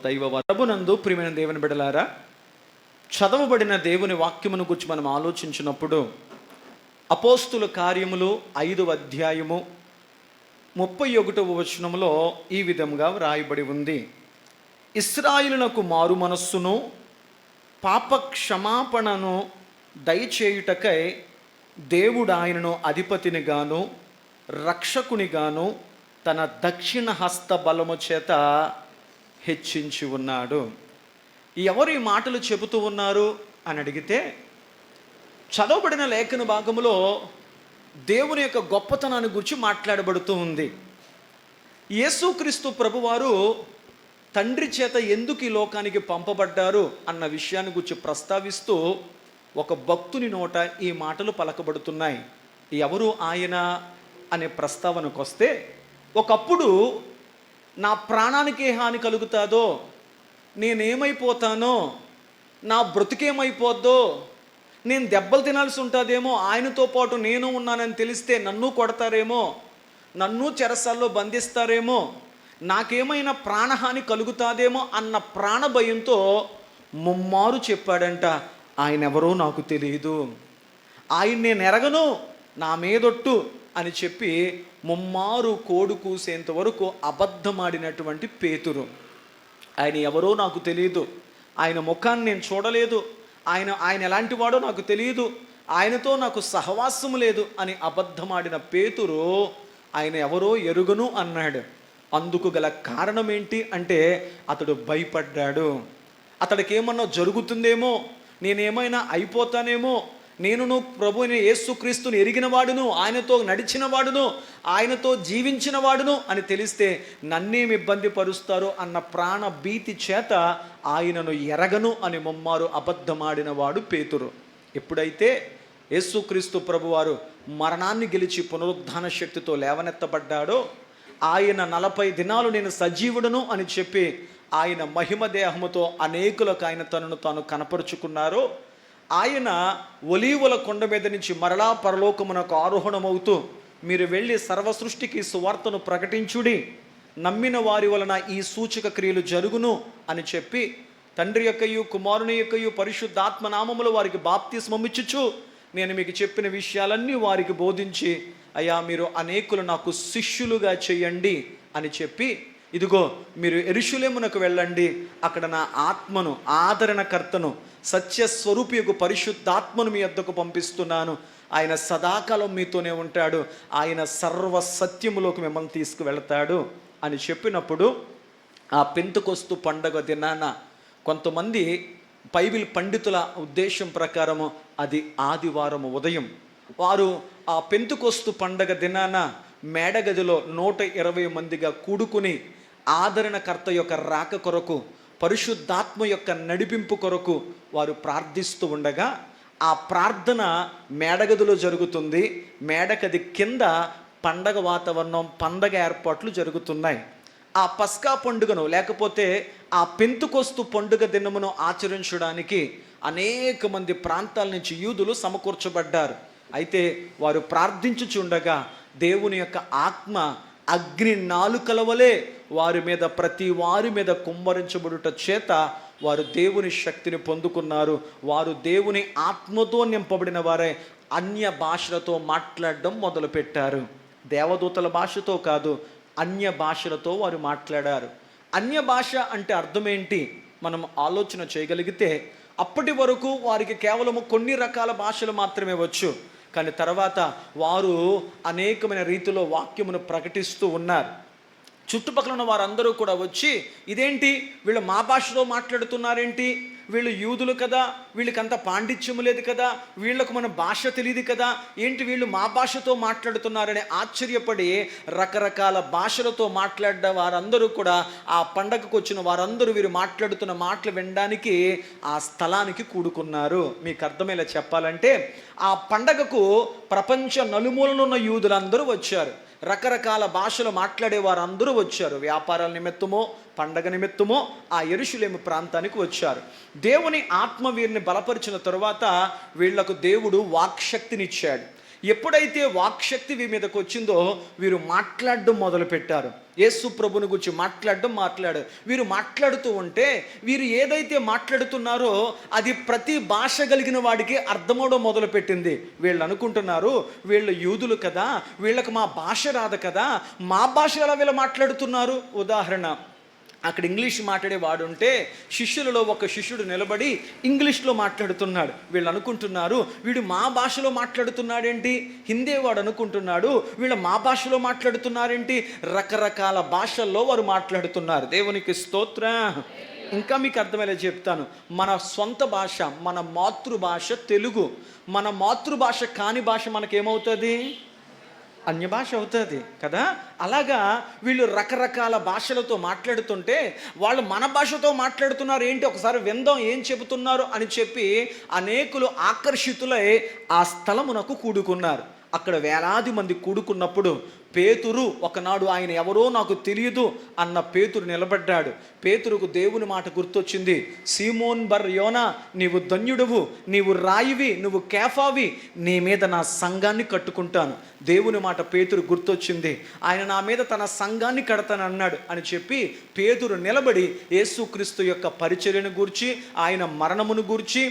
దైవ వరమునందు ప్రియమైన దేవుని బిడ్డలారా, చదవబడిన దేవుని వాక్యమును గురించి మనం ఆలోచించినప్పుడు అపోస్తుల కార్యములు 5వ అధ్యాయము 31వ వచనములో ఈ విధంగా వ్రాయబడి ఉంది. ఇశ్రాయేలునకు మారు మనస్సును పాప క్షమాపణను దయచేయుటకై దేవుడు ఆయనను అధిపతినిగాను రక్షకునిగాను తన దక్షిణ హస్త బలము చేత హెచ్చించి ఉన్నాడు. ఎవరు ఈ మాటలు చెబుతూ ఉన్నారు అని అడిగితే, చదవబడిన లేఖన భాగములో దేవుని యొక్క గొప్పతనాన్ని గురించి మాట్లాడబడుతూ ఉంది. యేసుక్రీస్తు ప్రభువారు తండ్రి చేత ఎందుకు ఈ లోకానికి పంపబడ్డారు అన్న విషయాన్ని గురించి ప్రస్తావిస్తూ ఒక భక్తుని నోట ఈ మాటలు పలకబడుతున్నాయి. ఎవరు ఆయన అనే ప్రస్తావనకు వస్తే, ఒకప్పుడు నా ప్రాణానికి ఏ హాని కలుగుతాదో, నేనేమైపోతానో, నా బ్రతుకేమైపోద్దో, నేను దెబ్బలు తినాల్సి ఉంటుందేమో, ఆయనతో పాటు నేను ఉన్నానని తెలిస్తే నన్ను కొడతారేమో, నన్ను చెరసాల్లో బంధిస్తారేమో, నాకేమైనా ప్రాణహాని కలుగుతాదేమో అన్న ప్రాణ భయంతో ముమ్మారు చెప్పాడంట, ఆయన ఎవరో నాకు తెలియదు, ఆయన నేను ఎరగను, నా మీదొట్టు అని చెప్పి ముమ్మారు కోడు కూసేంత వరకు అబద్ధమాడినటువంటి పేతురు. ఆయన ఎవరో నాకు తెలియదు, ఆయన ముఖాన్ని నేను చూడలేదు, ఆయన ఎలాంటి వాడో నాకు తెలియదు, ఆయనతో నాకు సహవాసము లేదు అని అబద్ధమాడిన పేతురు ఆయన ఎవరో ఎరుగను అన్నాడు. అందుకు గల కారణం ఏంటి అంటే, అతడు భయపడ్డాడు. అతడికి ఏమన్నా జరుగుతుందేమో, నేనేమైనా అయిపోతానేమో, నేను ప్రభు అయిన యేసుక్రీస్తుని ఎరిగిన వాడును, ఆయనతో నడిచిన వాడును, ఆయనతో జీవించిన వాడును అని తెలిస్తే నన్నేమి ఇబ్బంది పరుస్తారో అన్న ప్రాణ భీతి చేత ఆయనను ఎరగను అని ముమ్మారు అబద్ధమాడిన వాడు పేతురు. ఎప్పుడైతే యేసుక్రీస్తు ప్రభువారు మరణాన్ని గెలిచి పునరుద్ధాన శక్తితో లేవనెత్తబడ్డాడో, ఆయన 40 దినాలు నేను సజీవుడను అని చెప్పి ఆయన మహిమ దేహముతో అనేకులకు ఆయన తనను తాను కనపరుచుకున్నారో, ఆయన ఒలీవల కొండ మీద నుంచి మరలా పరలోకమునకు ఆరోహణమవుతూ, మీరు వెళ్ళి సర్వ సృష్టికి సువార్తను ప్రకటించుడి, నమ్మిన వారి వలన ఈ సూచక క్రియలు జరుగును అని చెప్పి తండ్రి యొక్కయు కుమారుని యొక్కయు పరిశుద్ధాత్మ నామములో వారికి బాప్తిస్మమిచ్చుచు నేను మీకు చెప్పిన విషయాలన్నీ వారికి బోధించి, అయ్యా మీరు అనేకులు నాకు శిష్యులుగా చేయండి అని చెప్పి, ఇదిగో మీరు యెరూషలేమునకు వెళ్ళండి, అక్కడ నా ఆత్మను, ఆదరణకర్తను, సత్యస్వరూపియకు పరిశుద్ధాత్మను మీ వద్దకు పంపిస్తున్నాను, ఆయన సదాకాలం మీతోనే ఉంటాడు, ఆయన సర్వ సత్యములోకి మిమ్మల్ని తీసుకువెళతాడు అని చెప్పినప్పుడు, ఆ పెంతెకొస్తు పండగ దినాన కొంతమంది బైబిల్ పండితుల ఉద్దేశం ప్రకారము అది ఆదివారం ఉదయం, వారు ఆ పెంతెకొస్తు పండగ దినాన మేడగదిలో 120 మందిగా కూడుకుని ఆదరణకర్త యొక్క రాక కొరకు, పరిశుద్ధాత్మ యొక్క నడిపింపు కొరకు వారు ప్రార్థిస్తూ ఉండగా, ఆ ప్రార్థన మేడగదిలో జరుగుతుంది. మేడగది కింద పండగ వాతావరణం, పండగ ఏర్పాట్లు జరుగుతున్నాయి. ఆ పస్కా పండుగను లేకపోతే ఆ పెంతెకొస్తు పండుగ దినమును ఆచరించడానికి అనేక మంది ప్రాంతాల నుంచి యూదులు సమకూర్చబడ్డారు. అయితే వారు ప్రార్థించుచుండగా దేవుని యొక్క ఆత్మ అగ్ని నాలుకల వలె ప్రతి వారి మీద కుమ్మరించబడుట చేత వారు దేవుని శక్తిని పొందుకున్నారు. వారు దేవుని ఆత్మతో నింపబడిన వారే అన్య భాషలతో మాట్లాడడం మొదలుపెట్టారు. దేవదూతల భాషతో కాదు, అన్య భాషలతో వారు మాట్లాడారు. అన్య భాష అంటే అర్థం ఏంటి మనం ఆలోచన చేయగలిగితే, అప్పటి వరకు వారికి కేవలము కొన్ని రకాల భాషలు మాత్రమే వచ్చు, కానీ తర్వాత వారు అనేకమైన రీతిలో వాక్యమును ప్రకటిస్తూ ఉన్నారు. చుట్టుపక్కల ఉన్న వారందరూ కూడా వచ్చి, ఇదేంటి వీళ్ళు మా భాషలో మాట్లాడుతున్నారేంటి, వీళ్ళు యూదులు కదా, వీళ్ళకి అంత పాండిత్యము లేదు కదా, వీళ్ళకు మన భాష తెలియదు కదా, ఏంటి వీళ్ళు మా భాషతో మాట్లాడుతున్నారని ఆశ్చర్యపడి రకరకాల భాషలతో మాట్లాడ్డ వారందరూ కూడా, ఆ పండగకు వచ్చిన వారందరూ వీరు మాట్లాడుతున్న మాటలు వినడానికి ఆ స్థలానికి కూడుకున్నారు. మీకు అర్థమయ్యేలా చెప్పాలంటే, ఆ పండగకు ప్రపంచ నలుమూలనున్న యూదులందరూ వచ్చారు. రకరకాల భాషలు మాట్లాడే వారందరూ వచ్చారు. వ్యాపారాల నిమిత్తమో పండగ నిమిత్తమో ఆ యెరూషలేము ప్రాంతానికి వచ్చారు. దేవుని ఆత్మ వీరిని బలపరిచిన తరువాత వీళ్లకు దేవుడు వాక్శక్తినిచ్చాడు. ఎప్పుడైతే వాక్శక్తి వీరి మీదకి వచ్చిందో వీరు మాట్లాడడం మొదలుపెట్టారు. యేసు ప్రభుని గురించి మాట్లాడారు. వీరు మాట్లాడుతూ ఉంటే వీరు ఏదైతే మాట్లాడుతున్నారో అది ప్రతి భాష కలిగిన వాడికి అర్థమవడం మొదలుపెట్టింది. వీళ్ళు అనుకుంటున్నారు, వీళ్ళు యూదులు కదా, వీళ్ళకి మా భాష రాదు కదా, మా భాష ఎలా వీళ్ళు మాట్లాడుతున్నారు. ఉదాహరణ, అక్కడ ఇంగ్లీష్ మాట్లాడేవాడు ఉంటే శిష్యులలో ఒక శిష్యుడు నిలబడి ఇంగ్లీష్లో మాట్లాడుతున్నాడు. వీళ్ళు అనుకుంటున్నారు, వీడు మా భాషలో మాట్లాడుతున్నాడేంటి. హిందీ వాడు అనుకుంటున్నాడు, వీళ్ళు మా భాషలో మాట్లాడుతున్నారేంటి. రకరకాల భాషల్లో వారు మాట్లాడుతున్నారు. దేవునికి స్తోత్రం. ఇంకా మీకు అర్థమయ్యేలా చెప్తాను. మన సొంత భాష, మన మాతృభాష తెలుగు. మన మాతృభాష కాని భాష మనకేమవుతుంది? అన్య భాష అవుతుంది కదా. అలాగా వీళ్ళు రకరకాల భాషలతో మాట్లాడుతుంటే వాళ్ళు మన భాషతో మాట్లాడుతున్నారు ఏంటి, ఒకసారి విందాం ఏం చెబుతున్నారు అని చెప్పి అనేకులు ఆకర్షితులై ఆ స్థలమునకు కూడుకున్నారు. అక్కడ వేలాది మంది కూడుకున్నప్పుడు పేతురు, ఒకనాడు ఆయన ఎవరో నాకు తెలియదు అన్న పేతురు నిలబడ్డాడు. పేతురుకు దేవుని మాట గుర్తొచ్చింది. సీమోన్ బర్ యోనా, నీవు ధన్యుడువు, నీవు రాయివి, నువ్వు కేఫావి, నీ మీద నా సంఘాన్ని కట్టుకుంటాను. దేవుని మాట పేతురు గుర్తొచ్చింది. ఆయన నా మీద తన సంఘాన్ని కడతాను అన్నాడు అని చెప్పి పేతురు నిలబడి యేసుక్రీస్తు యొక్క పరిచర్యను గూర్చి, ఆయన మరణమును గూర్చి,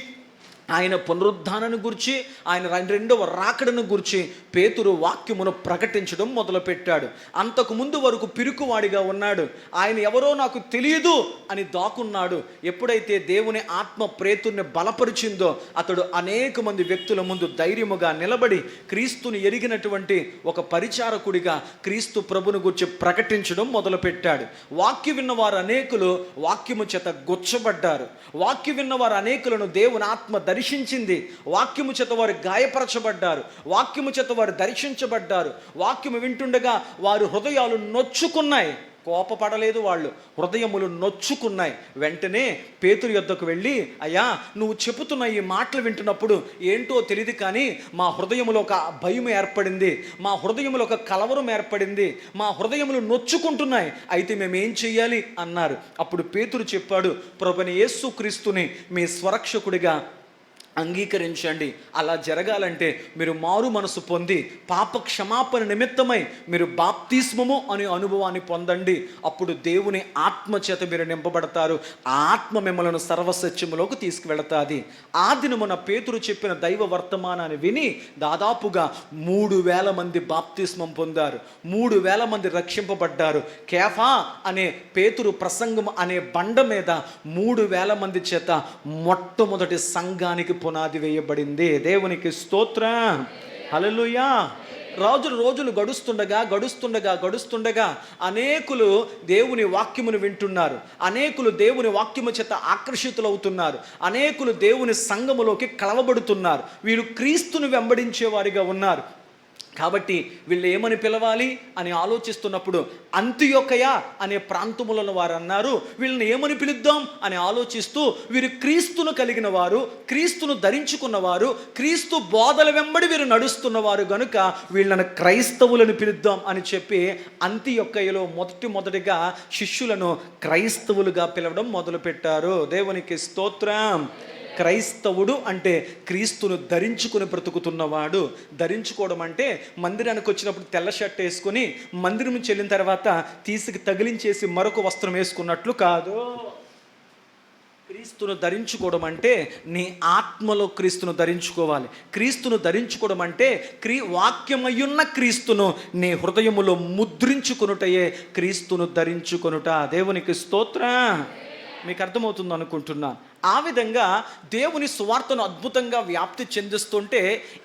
ఆయన పునరుద్ధానాన్ని గురించి, ఆయన రెండవ రాకడను గురించి పేతురు వాక్యమును ప్రకటించడం మొదలుపెట్టాడు. అంతకుముందు వరకు పిరుకువాడిగా ఉన్నాడు. ఆయన ఎవరో నాకు తెలియదు అని దాక్కున్నాడు. ఎప్పుడైతే దేవుని ఆత్మ పేతురుని బలపరిచిందో అతడు అనేక మంది వ్యక్తుల ముందు ధైర్యముగా నిలబడి క్రీస్తుని ఎరిగినటువంటి ఒక పరిచారకుడిగా క్రీస్తు ప్రభుని గురించి ప్రకటించడం మొదలుపెట్టాడు. వాక్యం విన్నవారు అనేకులు వాక్యము చేత గుచ్చబడ్డారు. వాక్యం విన్నవారు అనేకులను దేవుని ఆత్మ దర్శించింది. వాక్యము చేత వారు గాయపరచబడ్డారు. వాక్యము చేత వారు దర్శించబడ్డారు. వాక్యము వింటుండగా వారు హృదయాలు నొచ్చుకున్నాయి. కోపపడలేదు, వాళ్ళు హృదయములు నొచ్చుకున్నాయి. వెంటనే పేతురు యొద్దకు వెళ్ళి, అయ్యా, నువ్వు చెబుతున్న ఈ మాటలు వింటున్నప్పుడు ఏంటో తెలియదు కానీ మా హృదయములో ఒక భయం ఏర్పడింది, మా హృదయములో ఒక కలవరం ఏర్పడింది, మా హృదయములు నొచ్చుకుంటున్నాయి, అయితే మేము ఏం చెయ్యాలి అన్నారు. అప్పుడు పేతురు చెప్పాడు, ప్రభువైన యేసుక్రీస్తుని మీ స్వరక్షకుడిగా అంగీకరించండి. అలా జరగాలంటే మీరు మారు మనసు పొంది పాప క్షమాపణ నిమిత్తమై మీరు బాప్తిస్మము అనే అనుభవాన్ని పొందండి. అప్పుడు దేవుని ఆత్మ చేత మీరు నింపబడతారు. ఆ ఆత్మ మిమ్మల్ని సర్వసత్యములోకి తీసుకువెళతాది. ఆ దినమున పేతురు చెప్పిన దైవ వర్తమానాన్ని విని దాదాపుగా 3,000 మంది బాప్తిస్మం పొందారు. 3,000 మంది రక్షింపబడ్డారు. కేఫా అనే పేతురు ప్రసంగం అనే బండ మీద 3,000 మంది చేత మొట్టమొదటి సంఘానికి పునాది వేయబడింది. దేవునికి స్తోత్రం. హల్లెలూయా. రోజులు గడుస్తుండగా అనేకులు దేవుని వాక్యమును వింటున్నారు. అనేకులు దేవుని వాక్యము చేత ఆకర్షితులవుతున్నారు. అనేకులు దేవుని సంఘములోకి కలవబడుతున్నారు. వీరు క్రీస్తును వెంబడించే వారిగా ఉన్నారు. కాబట్టి వీళ్ళు ఏమని పిలవాలి అని ఆలోచిస్తున్నప్పుడు అంతియొకయ అనే ప్రాంతములను వారు అన్నారు, వీళ్ళని ఏమని పిలుద్దాం అని ఆలోచిస్తూ వీరు క్రీస్తును కలిగిన వారు, క్రీస్తును ధరించుకున్నవారు, క్రీస్తు బోధల వెంబడి వీరు నడుస్తున్నవారు గనుక వీళ్ళని క్రైస్తవులను పిలుద్దాం అని చెప్పి అంతియొక్కయలో మొదటిగా శిష్యులను క్రైస్తవులుగా పిలవడం మొదలుపెట్టారు. దేవునికి స్తోత్రం. క్రైస్తవుడు అంటే క్రీస్తును ధరించుకుని బ్రతుకుతున్నవాడు. ధరించుకోవడం అంటే మందిరానికి వచ్చినప్పుడు తెల్ల షర్ట్ వేసుకొని మందిరం చెల్లిన తర్వాత తీసుకు తగిలించేసి మరొక వస్త్రం వేసుకున్నట్లు కాదు. క్రీస్తును ధరించుకోవడం అంటే నీ ఆత్మలో క్రీస్తును ధరించుకోవాలి. క్రీస్తును ధరించుకోవడం అంటే వాక్యమయ్యున్న క్రీస్తును నీ హృదయములో ముద్రించుకొనుటయే క్రీస్తును ధరించుకొనుట. దేవునికి స్తోత్రం. మీకు అర్థమవుతుంది అనుకుంటున్నా. ఆ విధంగా దేవుని సువార్తను అద్భుతంగా వ్యాప్తి చెందిస్తుంటే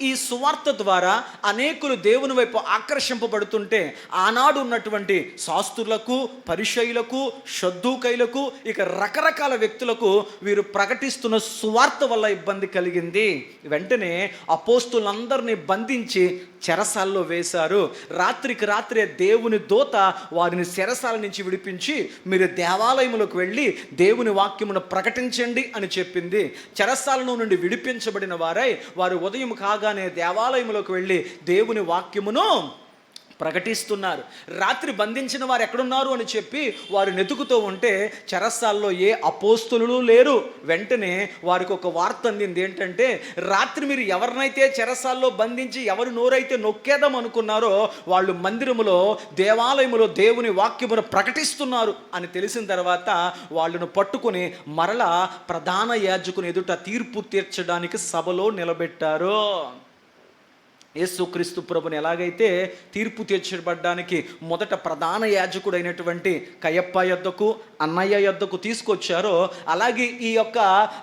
ఈ సువార్త ద్వారా అనేకులు దేవుని వైపు ఆకర్షింపబడుతుంటే ఆనాడు ఉన్నటువంటి శాస్త్రులకు, పరిసయ్యులకు, షద్దూకైలకు, ఇక రకరకాల వ్యక్తులకు వీరు ప్రకటిస్తున్న సువార్త వల్ల ఇబ్బంది కలిగింది. వెంటనే అపోస్తులందరినీ బంధించి చెరసాల్లో వేశారు. రాత్రికి రాత్రే దేవుని దూత వారిని చెరసాల నుంచి విడిపించి మీరు దేవాలయములకు వెళ్ళి దేవుని వాక్యమును ప్రకటించండి అని చెప్పింది. చెరసాలను నుండి విడిపించబడిన వారు ఉదయం కాగానే దేవాలయములోకి వెళ్ళి దేవుని వాక్యమును ప్రకటిస్తున్నారు. రాత్రి బంధించిన వారు ఎక్కడున్నారు అని చెప్పి వారు వెతుకుతూ ఉంటే చెరసాల్లో ఏ అపోస్తులు లేరు. వెంటనే వారికి ఒక వార్త అందింది. ఏంటంటే, రాత్రి మీరు ఎవరినైతే చెరసాల్లో బంధించి ఎవరు నోరైతే నొక్కేదాం అనుకున్నారో వాళ్ళు మందిరములో, దేవాలయములో దేవుని వాక్యమును ప్రకటిస్తున్నారు అని తెలిసిన తర్వాత వాళ్ళను పట్టుకుని మరలా ప్రధాన యాజకుని ఎదుట తీర్పు తీర్చడానికి సభలో నిలబెట్టారు. యేసుక్రీస్తు ప్రభుని ఎలాగైతే తీర్పు తీర్చబడ్డానికి మొదట ప్రధాన యాజకుడైనటువంటి కయప్ప యొద్దకు, అన్నయ్య యొద్దకు తీసుకొచ్చారో, అలాగే ఈ యొక్క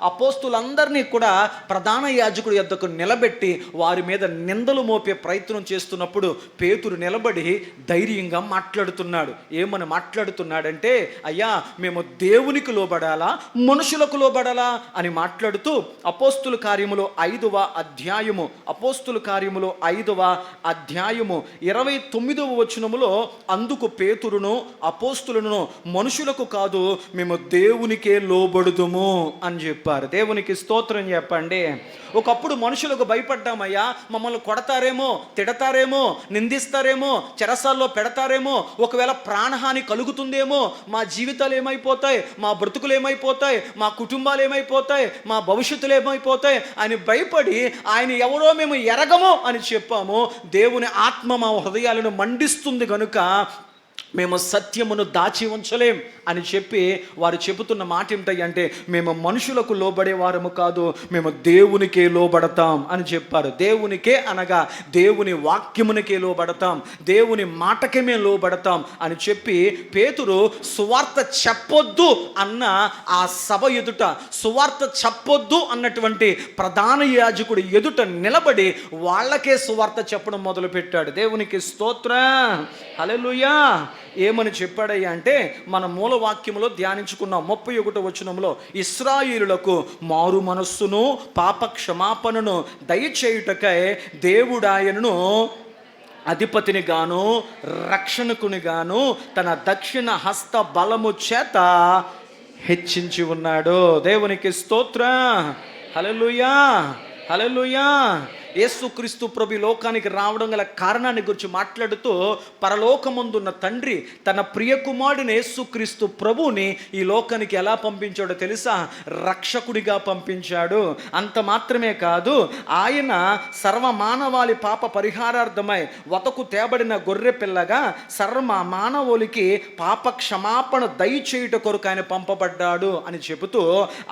అపోస్తులందరినీ కూడా ప్రధాన యాజకుడి యొద్దకు నిలబెట్టి వారి మీద నిందలు మోపే ప్రయత్నం చేస్తున్నప్పుడు పేతురు నిలబడి ధైర్యంగా మాట్లాడుతున్నాడు. ఏమని మాట్లాడుతున్నాడంటే, అయ్యా మేము దేవునికి లోబడాలా మనుషులకు లోబడాలా అని మాట్లాడుతూ అపోస్తుల కార్యములో 5వ అధ్యాయము 5వ అధ్యాయము 29వ వచనములో, అందుకు పేతురును అపోస్తులను మనుషులకు కాదు మేము దేవునికే లోబడుదుము అని చెప్పారు. దేవునికి స్తోత్రం చెప్పండి. ఒకప్పుడు మనుషులకు భయపడ్డామయ్యా, మమ్మల్ని కొడతారేమో, తిడతారేమో, నిందిస్తారేమో, చెరసాల్లో పెడతారేమో, ఒకవేళ ప్రాణహాని కలుగుతుందేమో, మా జీవితాలు ఏమైపోతాయి, మా బ్రతుకులు ఏమైపోతాయి, మా కుటుంబాలు ఏమైపోతాయి, మా భవిష్యత్తులు ఏమైపోతాయి అని భయపడి ఆయన ఎవరో మేము ఎరగము అని చెప్పాము. దేవుని ఆత్మ మా హృదయాలను మండిస్తుంది కనుక మేము సత్యమును దాచి ఉంచలేం అని చెప్పి వారు చెబుతున్న మాట ఏమిటంటే, మేము మనుషులకు లోబడే వారము కాదు, మేము దేవునికే లోబడతాం అని చెప్పారు. దేవునికే అనగా దేవుని వాక్యమునికే లోబడతాం, దేవుని మాటకే మేము లోబడతాం అని చెప్పి పేతురు సువార్త చెప్పొద్దు అన్న ఆ సభ ఎదుట, సువార్త చెప్పొద్దు అన్నటువంటి ప్రధాన యాజకుడి ఎదుట నిలబడి వాళ్ళకే సువార్త చెప్పడం మొదలుపెట్టాడు. దేవునికి స్తోత్రం, హల్లెలూయా. ఏమని చెప్పాడయ్యా అంటే, మన మూల వాక్యములో ధ్యానించుకున్నాం 31వ వచనంలో, ఇశ్రాయేలులకు మారు మనస్సును పాప క్షమాపణను దయచేయుటకై దేవుడాయనను అధిపతిని గాను రక్షణకుని గాను తన దక్షిణ హస్త బలము చేత హెచ్చించి ఉన్నాడు. దేవునికి స్తోత్రం, హల్లెలూయా, హల్లెలూయా. యేసుక్రీస్తు ప్రభు లోకానికి రావడం గల కారణాన్ని గురించి మాట్లాడుతూ, పరలోకమందున్న తండ్రి తన ప్రియకుమారుడిని యేసుక్రీస్తు ప్రభువుని ఈ లోకానికి ఎలా పంపించాడో తెలుసా? రక్షకుడిగా పంపించాడు. అంత మాత్రమే కాదు, ఆయన సర్వమానవాళి పాప పరిహారార్థమై వతకు తేబడిన గొర్రె పిల్లగా సర్వ మానవులకి పాప క్షమాపణ దయచేయుట కొరకు ఆయన పంపబడ్డాడు అని చెబుతూ,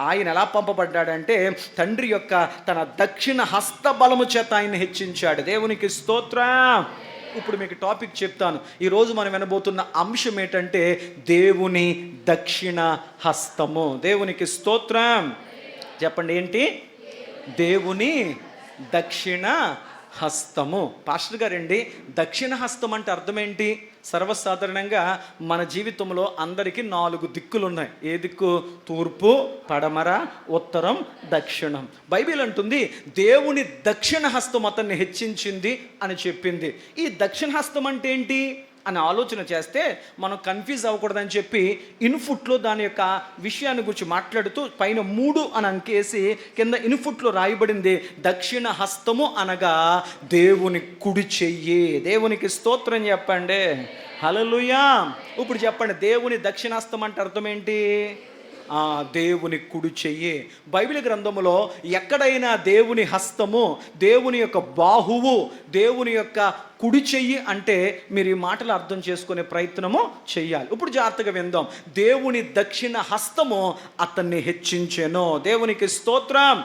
ఆయన ఎలా పంపబడ్డాడంటే తండ్రి యొక్క తన దక్షిణ హస్త బలము చేత ఆయన హెచ్చించాడు. దేవునికి స్తోత్రం. ఇప్పుడు మీకు టాపిక్ చెప్తాను. ఈరోజు మనం వినబోతున్న అంశం ఏంటంటే దేవుని దక్షిణ హస్తము. దేవునికి స్తోత్రం చెప్పండి. ఏంటి? దేవుని దక్షిణ హస్తము. పాస్టర్ గారండి, దక్షిణ హస్తం అంటే అర్థం ఏంటి? సర్వసాధారణంగా మన జీవితంలో అందరికీ 4 దిక్కులు ఉన్నాయి. ఏ దిక్కు? తూర్పు, పడమర, ఉత్తరం, దక్షిణం. బైబిల్ అంటుంది దేవుని దక్షిణ హస్తం అతన్ని హెచ్చించింది అని చెప్పింది. ఈ దక్షిణ హస్తం అంటే ఏంటి అని ఆలోచన చేస్తే మనం కన్ఫ్యూజ్ అవ్వకూడదని చెప్పి ఇన్ఫుట్లో దాని యొక్క విషయాన్ని గురించి మాట్లాడుతూ పైన 3 అని అంకేసి కింద ఇన్ఫుట్లో రాయబడింది దక్షిణ హస్తము అనగా దేవుని కుడి చెయ్యి. దేవునికి స్తోత్రం చెప్పండి, హల్లెలూయా. ఇప్పుడు చెప్పండి, దేవుని దక్షిణాస్తం అంటే అర్థం ఏంటి? దేవుని కుడి చెయ్యి. బైబిల్ గ్రంథములో ఎక్కడైనా దేవుని హస్తము, దేవుని యొక్క బాహువు, దేవుని యొక్క కుడి చెయ్యి అంటే మీరు ఈ మాటలు అర్థం చేసుకునే ప్రయత్నము చెయ్యాలి. ఇప్పుడు జాగ్రత్తగా విందాం. దేవుని దక్షిణ హస్తము అతన్ని హెచ్చించెను. దేవునికి స్తోత్రం.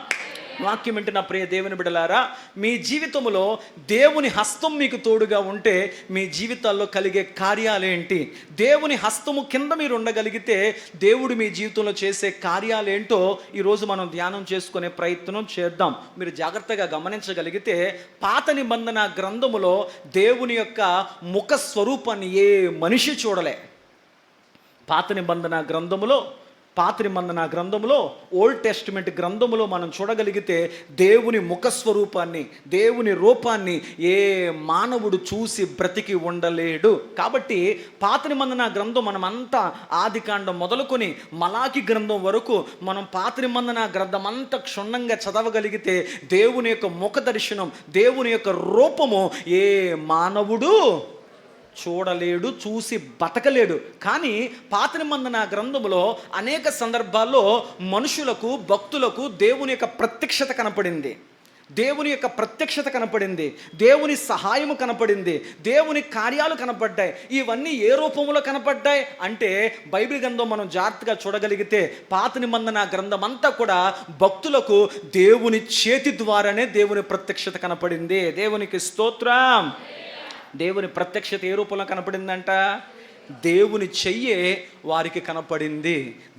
వాక్యం ఏంటి? నా ప్రియ దేవుని బిడ్డలారా, మీ జీవితంలో దేవుని హస్తం మీకు తోడుగా ఉంటే మీ జీవితాల్లో కలిగే కార్యాలేంటి? దేవుని హస్తము కింద మీరు ఉండగలిగితే దేవుడు మీ జీవితంలో చేసే కార్యాలేంటో ఈరోజు మనం ధ్యానం చేసుకునే ప్రయత్నం చేద్దాం. మీరు జాగ్రత్తగా గమనించగలిగితే పాత నిబంధన గ్రంథములో దేవుని యొక్క ముఖ స్వరూపాన్ని ఏ మనిషి చూడలే. పాత నిబంధన గ్రంథములో ఓల్డ్ టెస్టిమెంట్ గ్రంథములో మనం చూడగలిగితే దేవుని ముఖస్వరూపాన్ని, దేవుని రూపాన్ని ఏ మానవుడు చూసి బ్రతికి ఉండలేడు. కాబట్టి పాత నిబంధన గ్రంథం మనమంతా ఆదికాండం మొదలుకొని మలాకి గ్రంథం వరకు మనం పాత నిబంధన గ్రంథం అంతా క్షుణ్ణంగా చదవగలిగితే దేవుని యొక్క ముఖ దర్శనం, దేవుని యొక్క రూపము ఏ మానవుడు చూడలేడు, చూసి బతకలేడు. కానీ పాత నిబంధన గ్రంథములో అనేక సందర్భాల్లో మనుషులకు, భక్తులకు దేవుని యొక్క ప్రత్యక్షత కనపడింది. దేవుని యొక్క ప్రత్యక్షత కనపడింది, దేవుని సహాయము కనపడింది, దేవుని కార్యాలు కనపడ్డాయి. ఇవన్నీ ఏ రూపంలో కనపడ్డాయి అంటే బైబిల్ గ్రంథం మనం జాగ్రత్తగా చూడగలిగితే పాత నిబంధన గ్రంథం అంతా కూడా భక్తులకు దేవుని చేతి ద్వారానే దేవుని ప్రత్యక్షత కనపడింది. దేవునికి స్తోత్రం. దేవుని ప్రత్యక్షత ఏ రూపంలో కనపడిందంట? దేవుని చెయ్యే వారికి కనపడింది.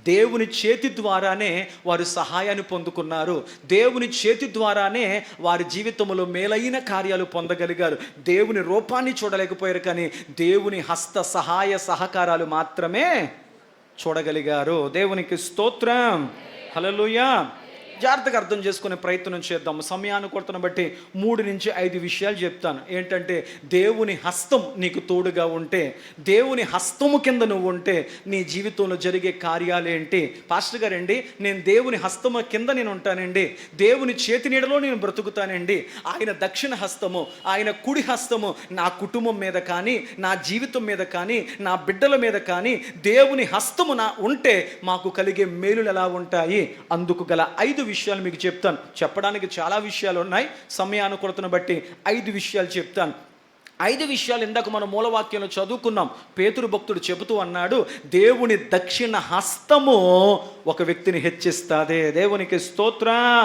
దేవుని చేతి ద్వారానే వారు సహాయాన్ని పొందుకున్నారు. దేవుని చేతి ద్వారానే వారి జీవితంలో మేలైన కార్యాలు పొందగలిగారు. దేవుని రూపాన్ని చూడలేకపోయారు, కానీ దేవుని హస్త సహాయ సహకారాలు మాత్రమే చూడగలిగారు. దేవునికి స్తోత్రం. హల్లెలూయా. జాగ్రత్తగా అర్థం చేసుకునే ప్రయత్నం చేద్దాము. సమయానుకూలతను బట్టి 3 నుంచి 5 విషయాలు చెప్తాను. ఏంటంటే దేవుని హస్తం నీకు తోడుగా ఉంటే, దేవుని హస్తము కింద నువ్వు ఉంటే నీ జీవితంలో జరిగే కార్యాలు ఏంటి? పాస్టర్ గారండి, నేను దేవుని హస్తము కింద నేను ఉంటానండి, దేవుని చేతి నీడలో నేను బ్రతుకుతానండి. ఆయన దక్షిణ హస్తము, ఆయన కుడి హస్తము నా కుటుంబం మీద కానీ, నా జీవితం మీద కానీ, నా బిడ్డల మీద కానీ దేవుని హస్తము నా ఉంటే మాకు కలిగే మేలులు ఎలా ఉంటాయి? అందుకు గల 5 విషయాలు మీకు చెప్తాను. చెప్పడానికి చాలా విషయాలు ఉన్నాయి, సమయానుకూలతను బట్టి 5 విషయాలు చెప్తాను. 5 విషయాలు ఇందాక మనం మూలవాక్యంలో చదువుకున్నాం. పేతురు భక్తుడు చెబుతూ అన్నాడు, దేవుని దక్షిణ హస్తము ఒక వ్యక్తిని హెచ్చిస్తాదే. దేవునికి స్తోత్రం.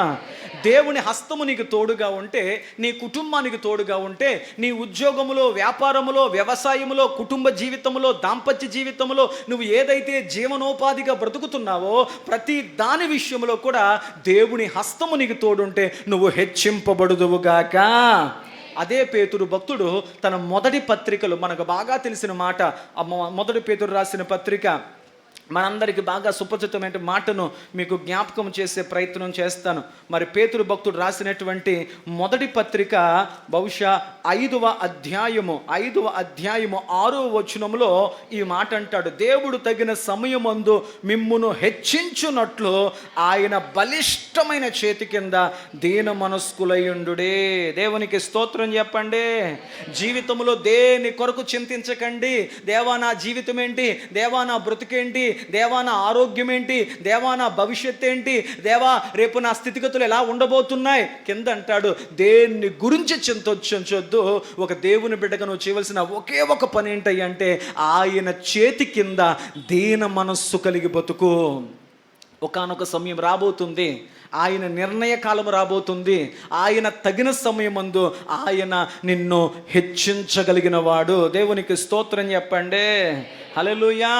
దేవుని హస్తము నీకు తోడుగా ఉంటే, నీ కుటుంబానికి తోడుగా ఉంటే, నీ ఉద్యోగములో, వ్యాపారములో, వ్యవసాయములో, కుటుంబ జీవితంలో, దాంపత్య జీవితంలో నువ్వు ఏదైతే జీవనోపాధిగా బ్రతుకుతున్నావో ప్రతి దాని విషయంలో కూడా దేవుని హస్తము నీకు తోడుంటే నువ్వు హెచ్చింపబడుదువుగాక. అదే పేతురు భక్తుడు తన మొదటి పత్రికలో, మనకు బాగా తెలిసిన మాట, మొదటి పేతురు రాసిన పత్రిక, మనందరికీ బాగా సుపరిచితమైన మాటను మీకు జ్ఞాపకం చేసే ప్రయత్నం చేస్తాను. మరి పేతురు భక్తుడు రాసినటువంటి మొదటి పత్రిక బహుశా 5వ అధ్యాయము 6వ వచనంలో ఈ మాట అంటాడు, దేవుడు తగిన సమయమందు మిమ్మును హెచ్చించునట్లు ఆయన బలిష్టమైన చేతి కింద దీన మనస్కులయుండుడే. దేవునికి స్తోత్రం చెప్పండి. జీవితంలో దేని కొరకు చింతించకండి. దేవా నా జీవితం ఏంటి, దేవా నా బ్రతుకేంటి, దేవా నా ఆరోగ్యం ఏంటి, దేవా నా భవిష్యత్ ఏంటి, దేవా రేపు నా స్థితిగతులు ఎలా ఉండబోతున్నాయి కింద అంటాడు. దేన్ని గురించి చింతించొద్దు. ఒక దేవుని బిడ్డగా నువ్వు చేయవలసిన ఒకే ఒక పని ఏంటంటే ఆయన చేతి కింద దీన మనస్సు కలిగి బతుకు. ఒకానొక సమయం రాబోతుంది, ఆయన నిర్ణయ కాలం రాబోతుంది. ఆయన తగిన సమయమందు ఆయన నిన్ను హెచ్చించగలిగిన వాడు. దేవునికి స్తోత్రం చెప్పండి. హల్లెలూయా.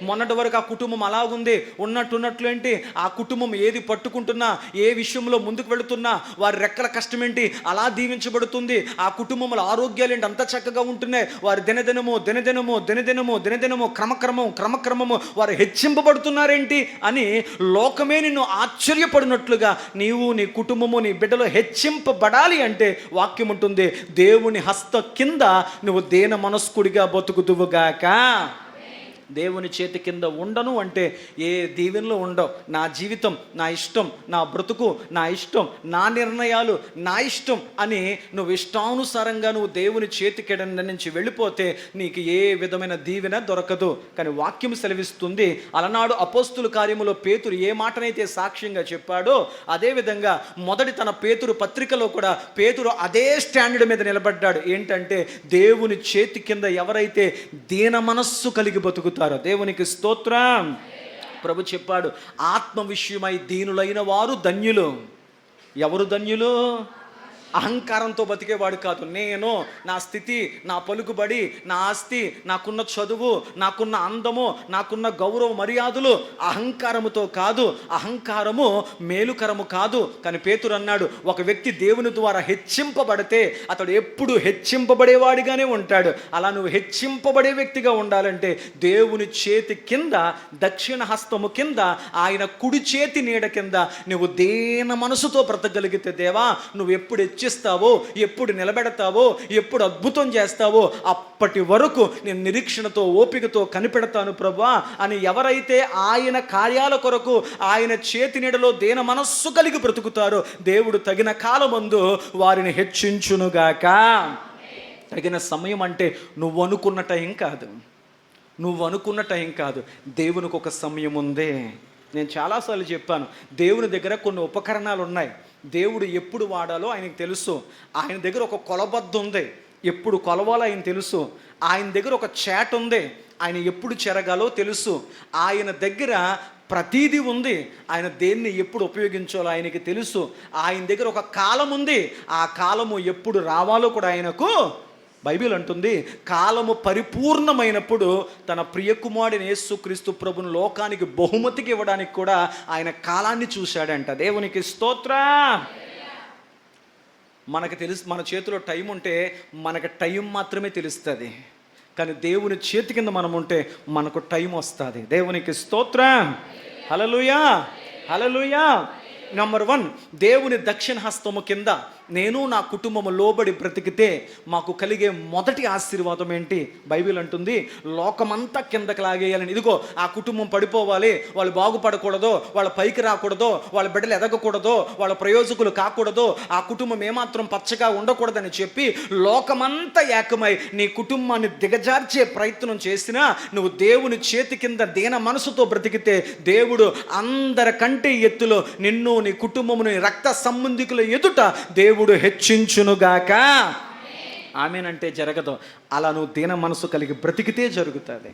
మొన్నటి వరకు ఆ కుటుంబం అలాగుంది, ఉన్నట్లు ఏంటి, ఆ కుటుంబం ఏది పట్టుకుంటున్నా, ఏ విషయంలో ముందుకు వెళుతున్నా వారి రెక్కల కష్టం ఏంటి అలా దీవించబడుతుంది. ఆ కుటుంబంలో ఆరోగ్యాలు ఏంటి అంత చక్కగా ఉంటున్నాయి. వారి దినదినము క్రమక్రమము వారు హెచ్చింపబడుతున్నారేంటి అని లోకమే నిన్ను ఆశ్చర్యపడినట్లుగా నీవు, నీ కుటుంబము, నీ బిడ్డలో హెచ్చింపబడాలి అంటే వాక్యం ఉంటుంది, దేవుని హస్త కింద నువ్వు దీన మనస్కుడిగా బతుకుదువుగాక. దేవుని చేతి కింద ఉండను అంటే ఏ దీవెనలు ఉండవు. నా జీవితం నా ఇష్టం, నా బ్రతుకు నా ఇష్టం, నా నిర్ణయాలు నా ఇష్టం అని నువ్వు ఇష్టానుసారంగా నువ్వు దేవుని చేతి కింద నుంచి వెళ్ళిపోతే నీకు ఏ విధమైన దీవెన దొరకదు. కానీ వాక్యం సెలవిస్తుంది, అలనాడు అపోస్తుల కార్యములో పేతురు ఏ మాటనైతే సాక్ష్యంగా చెప్పాడో అదేవిధంగా మొదటి తన పేతురు పత్రికలో కూడా పేతురు అదే స్టాండర్డ్ మీద నిలబడ్డాడు. ఏంటంటే దేవుని చేతి కింద ఎవరైతే దీన మనస్సు కలిగి బతుకుతారు. దేవునికి స్తోత్రం. ప్రభు చెప్పాడు, ఆత్మ విషయమై దీనులైన వారు ధన్యులు. ఎవరు ధన్యులు? అహంకారంతో బతికేవాడు కాదు. నేను, నా స్థితి, నా పలుకుబడి, నా ఆస్తి, నాకున్న చదువు, నాకున్న అందము, నాకున్న గౌరవ మర్యాదలు అహంకారముతో కాదు. అహంకారము మేలుకరము కాదు. కానీ పేతురు అన్నాడు, ఒక వ్యక్తి దేవుని ద్వారా హెచ్చింపబడితే అతడు ఎప్పుడు హెచ్చింపబడేవాడిగానే ఉంటాడు. అలా నువ్వు హెచ్చింపబడే వ్యక్తిగా ఉండాలంటే దేవుని చేతి కింద, దక్షిణ హస్తము కింద, ఆయన కుడి చేతి నీడ కింద నువ్వు దీన మనసుతో బ్రతకగలిగితే దేవా నువ్వు ఎప్పుడు హెచ్చిస్తావో, ఎప్పుడు నిలబెడతావో, ఎప్పుడు అద్భుతం చేస్తావో అప్పటి వరకు నేను నిరీక్షణతో ఓపికతో కనిపెడతాను ప్రభువా అని ఎవరైతే ఆయన కార్యాల కొరకు ఆయన చేతి నీడలో దీన మనస్సు కలిగి బ్రతుకుతారో దేవుడు తగిన కాలమందు వారిని హెచ్చించునుగాక. తగిన సమయం అంటే నువ్వు అనుకున్న టైం కాదు, నువ్వు అనుకున్న టైం కాదు. దేవునికి ఒక సమయం ఉంది. నేను చాలాసార్లు చెప్పాను, దేవుని దగ్గర కొన్ని ఉపకరణాలు ఉన్నాయి. దేవుడు ఎప్పుడు వాడాలో ఆయనకు తెలుసు. ఆయన దగ్గర ఒక కొలబద్ద ఉంది, ఎప్పుడు కొలవాలో ఆయన తెలుసు. ఆయన దగ్గర ఒక చాట్ ఉంది, ఆయన ఎప్పుడు చెరగాలో తెలుసు. ఆయన దగ్గర ప్రతీది ఉంది, ఆయన దేన్ని ఎప్పుడు ఉపయోగించాలో ఆయనకి తెలుసు. ఆయన దగ్గర ఒక కాలం ఉంది, ఆ కాలము ఎప్పుడు రావాలో కూడా ఆయనకు బైబిల్ అంటుంది. కాలము పరిపూర్ణమైనప్పుడు తన ప్రియకుమారుడైన యేసుక్రీస్తు ప్రభుని లోకానికి బహుమతికి ఇవ్వడానికి కూడా ఆయన కాలాన్ని చూశాడంట. దేవునికి స్తోత్రం. మనకు తెలుసు, మన చేతిలో టైం ఉంటే మనకు టైం మాత్రమే తెలుస్తుంది, కానీ దేవుని చేతి కింద మనం ఉంటే మనకు టైం వస్తుంది. దేవునికి స్తోత్రం. హల్లెలూయా, హల్లెలూయా. నంబర్ 1, దేవుని దక్షిణ హస్తము కింద నేను నా కుటుంబము లోబడి బ్రతికితే మాకు కలిగే మొదటి ఆశీర్వాదం ఏంటి? బైబిల్ అంటుంది, లోకమంతా కిందకి లాగేయాలని. ఇదిగో ఆ కుటుంబం పడిపోవాలి, వాళ్ళు బాగుపడకూడదు, వాళ్ళ పైకి రాకూడదు, వాళ్ళ బిడ్డలు ఎదగకూడదు, వాళ్ళ ప్రయోజకులు కాకూడదు, ఆ కుటుంబం ఏమాత్రం పచ్చగా ఉండకూడదని చెప్పి లోకమంతా ఏకమై నీ కుటుంబాన్ని దిగజార్చే ప్రయత్నం చేసినా నువ్వు దేవుని చేతి కింద దీన మనసుతో బ్రతికితే దేవుడు అందరికంటే ఎత్తులో నిన్ను, నీ కుటుంబమును, రక్త సంబంధికుల ఎదుట దేవుడు హెచ్చించునుగాక. ఆమేనంటే జరగదు. అలా నువ్వు దీన మనసు కలిగి బ్రతికితే జరుగుతుంది.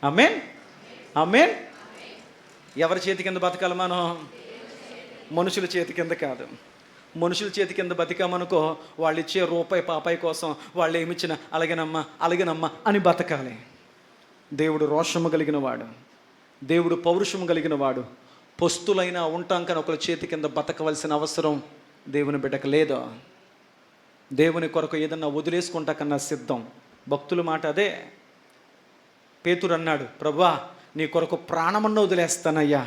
ఆమేన్, ఆమేన్. ఎవరి చేతి కింద బతకాలి మనం? మనుషుల చేతి కింద కాదు. మనుషుల చేతి కింద బతికామనుకో, వాళ్ళు ఇచ్చే రూపాయి పాపాయి కోసం వాళ్ళు ఏమిచ్చినా అలాగేనమ్మా అలాగేనమ్మా అని బతకాలి. దేవుడు రోషము కలిగిన వాడు, దేవుడు పౌరుషము కలిగిన వాడు. పొస్తులైనా ఉంటాం కానీ ఒకరి చేతి కింద బతకవలసిన అవసరం దేవుని బిడ్డకు లేదు. దేవుని కొరకు ఏదన్నా వదిలేసుకుంటా కన్నా సిద్ధం. భక్తుల మాట అదే. పేతురు అన్నాడు, ప్రభువా నీ కొరకు ప్రాణమన్న వదిలేస్తానయ్యా,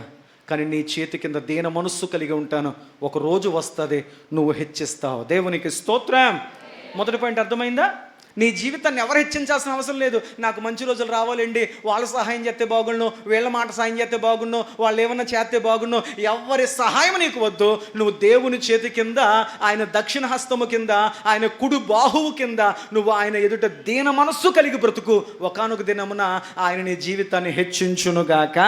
కానీ నీ చేతి కింద దీన మనస్సు కలిగి ఉంటాను. ఒక రోజు వస్తుంది, నువ్వు హెచ్చిస్తావు. దేవునికి స్తోత్రం. మొదటి పాయింట్ అర్థమైందా? నీ జీవితాన్ని ఎవరు హెచ్చించాల్సిన అవసరం లేదు. నాకు మంచి రోజులు రావాలండి, వాళ్ళ సహాయం చేస్తే బాగుండు, వీళ్ళ మాట సహాయం చేస్తే బాగుండు, వాళ్ళు ఏమన్నా చేస్తే బాగుండు, ఎవరి సహాయం నీకు వద్దు. నువ్వు దేవుని చేతి కింద, ఆయన దక్షిణ హస్తము కింద, ఆయన కుడి బాహువు కింద నువ్వు ఆయన ఎదుట దీన మనస్సు కలిగి బ్రతుకు. ఒకానొక దినమున ఆయన నీ జీవితాన్ని హెచ్చించునుగాక.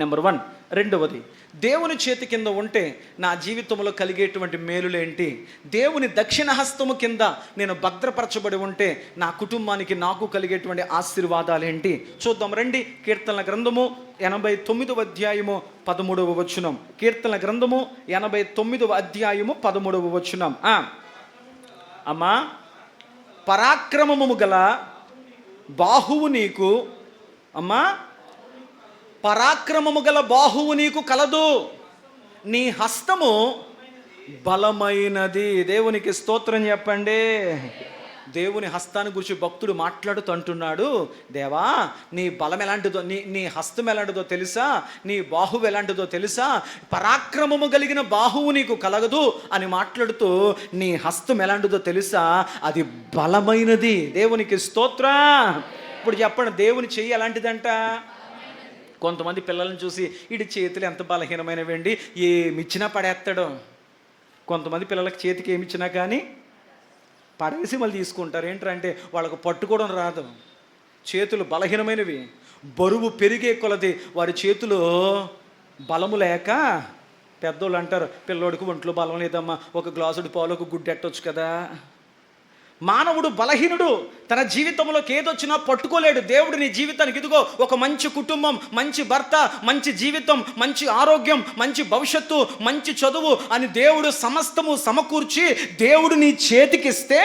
నెంబర్ 1. రెండవది, దేవుని చేతి కింద ఉంటే నా జీవితంలో కలిగేటువంటి మేలులేంటి? దేవుని దక్షిణ హస్తము కింద నేను భద్రపరచబడి ఉంటే నా కుటుంబానికి, నాకు కలిగేటువంటి ఆశీర్వాదాలు ఏంటి? చూద్దాం రండి. కీర్తనల గ్రంథము 89వ అధ్యాయము 13వ వచనం. కీర్తనల గ్రంథము 89వ అధ్యాయము 13వ వచనం. అమ్మా, పరాక్రమము గల బాహువు నీకు, అమ్మా పరాక్రమము గల బాహువు నీకు కలదు, నీ హస్తము బలమైనది. దేవునికి స్తోత్రం చెప్పండి. దేవుని హస్తాన్ని గురించి భక్తుడు మాట్లాడుతూ అంటున్నాడు, దేవా నీ బలం ఎలాంటిదో, నీ హస్తం ఎలాంటిదో తెలుసా, నీ బాహువు ఎలాంటిదో తెలుసా, పరాక్రమము కలిగిన బాహువు నీకు కలగదు అని మాట్లాడుతూ నీ హస్తం ఎలాంటిదో తెలుసా, అది బలమైనది. దేవునికి స్తోత్రం. ఇప్పుడు చెప్పండి, దేవుని చెయ్యి ఎలాంటిదంట? కొంతమంది పిల్లల్ని చూసి ఇటు చేతులు ఎంత బలహీనమైనవండి, ఏమిచ్చినా పడేస్తాడు. కొంతమంది పిల్లలకి చేతికి ఏమిచ్చినా కానీ పడేసి మళ్ళీ తీసుకుంటారు. ఏంటంటే వాళ్ళకు పట్టుకోవడం రాదు, చేతులు బలహీనమైనవి. బరువు పెరిగే కొలది వారి చేతులు బలము లేక పెద్దోళ్ళు అంటారు, పిల్లోడికి ఒంట్లో బలం లేదమ్మా, ఒక గ్లాసుడు పాలు ఒక గుడ్డు ఎట్టొచ్చు కదా. మానవుడు బలహీనుడు, తన జీవితంలోకి ఏదొచ్చినా పట్టుకోలేడు. దేవుడు నీ జీవితానికి ఇదిగో ఒక మంచి కుటుంబం, మంచి భర్త, మంచి జీవితం, మంచి ఆరోగ్యం, మంచి భవిష్యత్తు, మంచి చదువు అని దేవుడు సమస్తము సమకూర్చి దేవుడు నీ చేతికిస్తే,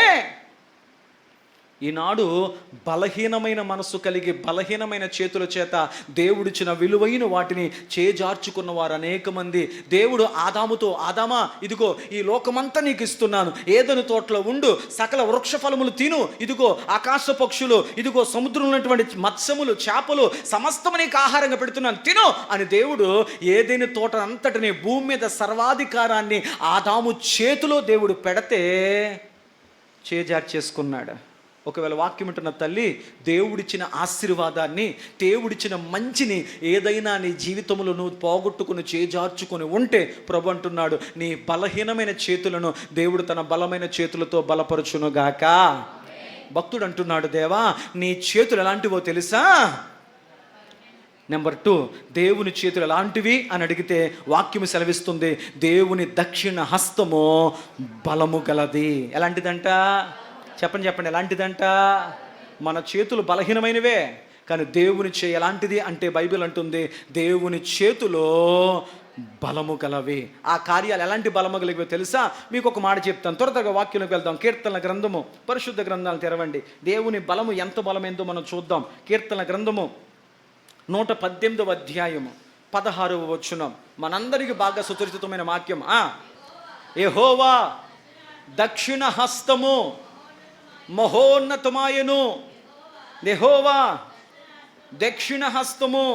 ఈనాడు బలహీనమైన మనస్సు కలిగి బలహీనమైన చేతుల చేత దేవుడిచ్చిన విలువైన వాటిని చేజార్చుకున్న వారు అనేక మంది. దేవుడు ఆదాముతో, ఆదామా ఇదిగో ఈ లోకమంతా నీకు ఇస్తున్నాను, ఏదెను తోటలో ఉండు, సకల వృక్ష ఫలములు తిను, ఇదిగో ఆకాశ పక్షులు, ఇదిగో సముద్రంలో ఉన్నటువంటి మత్స్యములు, చేపలు సమస్తము నీకు ఆహారంగా పెడుతున్నాను, తిను అని దేవుడు ఏదైనా తోట అంతటిని, భూమి మీద సర్వాధికారాన్ని ఆదాము చేతిలో దేవుడు పెడితే చేజార్చేసుకున్నాడు. ఒకవేళ వాక్యం ఉంటున్న తల్లి, దేవుడిచ్చిన ఆశీర్వాదాన్ని, దేవుడిచ్చిన మంచిని ఏదైనా నీ జీవితంలో నువ్వు పోగొట్టుకుని చేజార్చుకొని ఉంటే ప్రభు అంటున్నాడు, నీ బలహీనమైన చేతులను దేవుడు తన బలమైన చేతులతో బలపరచునుగాక. భక్తుడు అంటున్నాడు, దేవా నీ చేతులు ఎలాంటివో తెలుసా? నెంబర్ 2, దేవుని చేతులు ఎలాంటివి అని అడిగితే వాక్యం సెలవిస్తుంది, దేవుని దక్షిణ హస్తము బలము గలది. ఎలాంటిదంట? చెప్పండి ఎలాంటిదంట? మన చేతులు బలహీనమైనవే, కానీ దేవుని చేయి ఎలాంటిది అంటే బైబిల్ అంటుంది, దేవుని చేతిలో బలము గలవి. ఆ కార్యాలు ఎలాంటి బలము గలవో తెలుసా? మీకు ఒక మాట చెప్తాను, త్వరగా వాక్యంలోకి వెళ్దాం. కీర్తనల గ్రంథము, పరిశుద్ధ గ్రంథాలు తెరవండి. దేవుని బలము ఎంత బలమైందో మనం చూద్దాం. కీర్తనల గ్రంథము 118వ అధ్యాయము 16వ వచనం, మనందరికీ బాగా సుపరిచితమైన వాక్యం. యెహోవా దక్షిణ హస్తము మహోన్నతమాయను. యెహోవా దక్షిణ హస్తము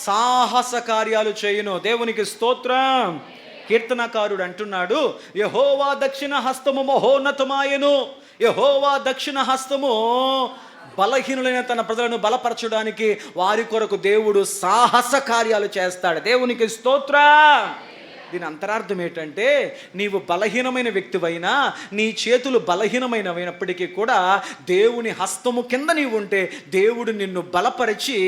సాహస కార్యాలు చేయును. దేవునికి స్తోత్రం. కీర్తనకారుడు అంటున్నాడు, యెహోవా దక్షిణ హస్తము మహోన్నతమాయను. యెహోవా దక్షిణ హస్తము బలహీనులైన తన ప్రజలను బలపరచడానికి, వారి కొరకు దేవుడు సాహస కార్యాలు చేస్తాడు. దేవునికి స్తోత్రం. దీని అంతరార్థం ఏంటంటే, నీవు బలహీనమైన వ్యక్తివైనా, నీ చేతులు బలహీనమైనప్పటికీ కూడా దేవుని హస్తము కింద నీవు ఉంటే దేవుడు నిన్ను బలపరిచి,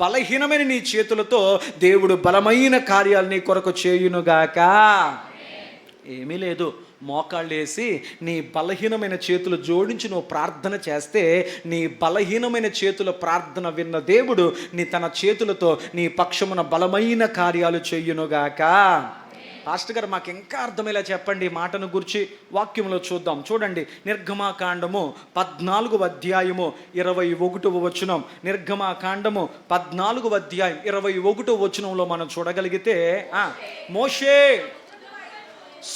బలహీనమైన నీ చేతులతో దేవుడు బలమైన కార్యాలు నీ కొరకు చేయునుగాక. ఏమీ లేదు, మోకాళ్ళు వేసి నీ బలహీనమైన చేతులు జోడించి నువ్వు ప్రార్థన చేస్తే, నీ బలహీనమైన చేతుల ప్రార్థన విన్న దేవుడు నీ తన చేతులతో నీ పక్షమున బలమైన కార్యాలు చేయునుగాక. పాస్టర్ గారు మాకు ఇంకా అర్థమయ్యేలా చెప్పండి ఈ మాటను గురించి. వాక్యంలో చూద్దాం. చూడండి, నిర్గమాకాండము 14వ అధ్యాయము 21వ వచనం. నిర్గమాకాండము 14వ అధ్యాయం 21వ వచనంలో మనం చూడగలిగితే, మోషే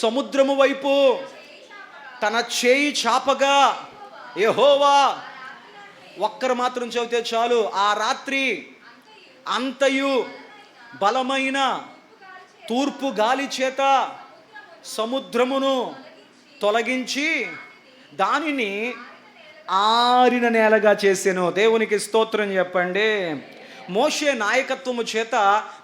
సముద్రము వైపు తన చేయి చాపగా, యెహోవా, ఒక్కరు మాత్రం చదివితే చాలు, ఆ రాత్రి అంతయు బలమైన తూర్పు గాలి చేత సముద్రమును తొలగించి దానిని ఆరిన నేలగా చేసెను. దేవునికి స్తోత్రం చెప్పండి. మోషే నాయకత్వము చేత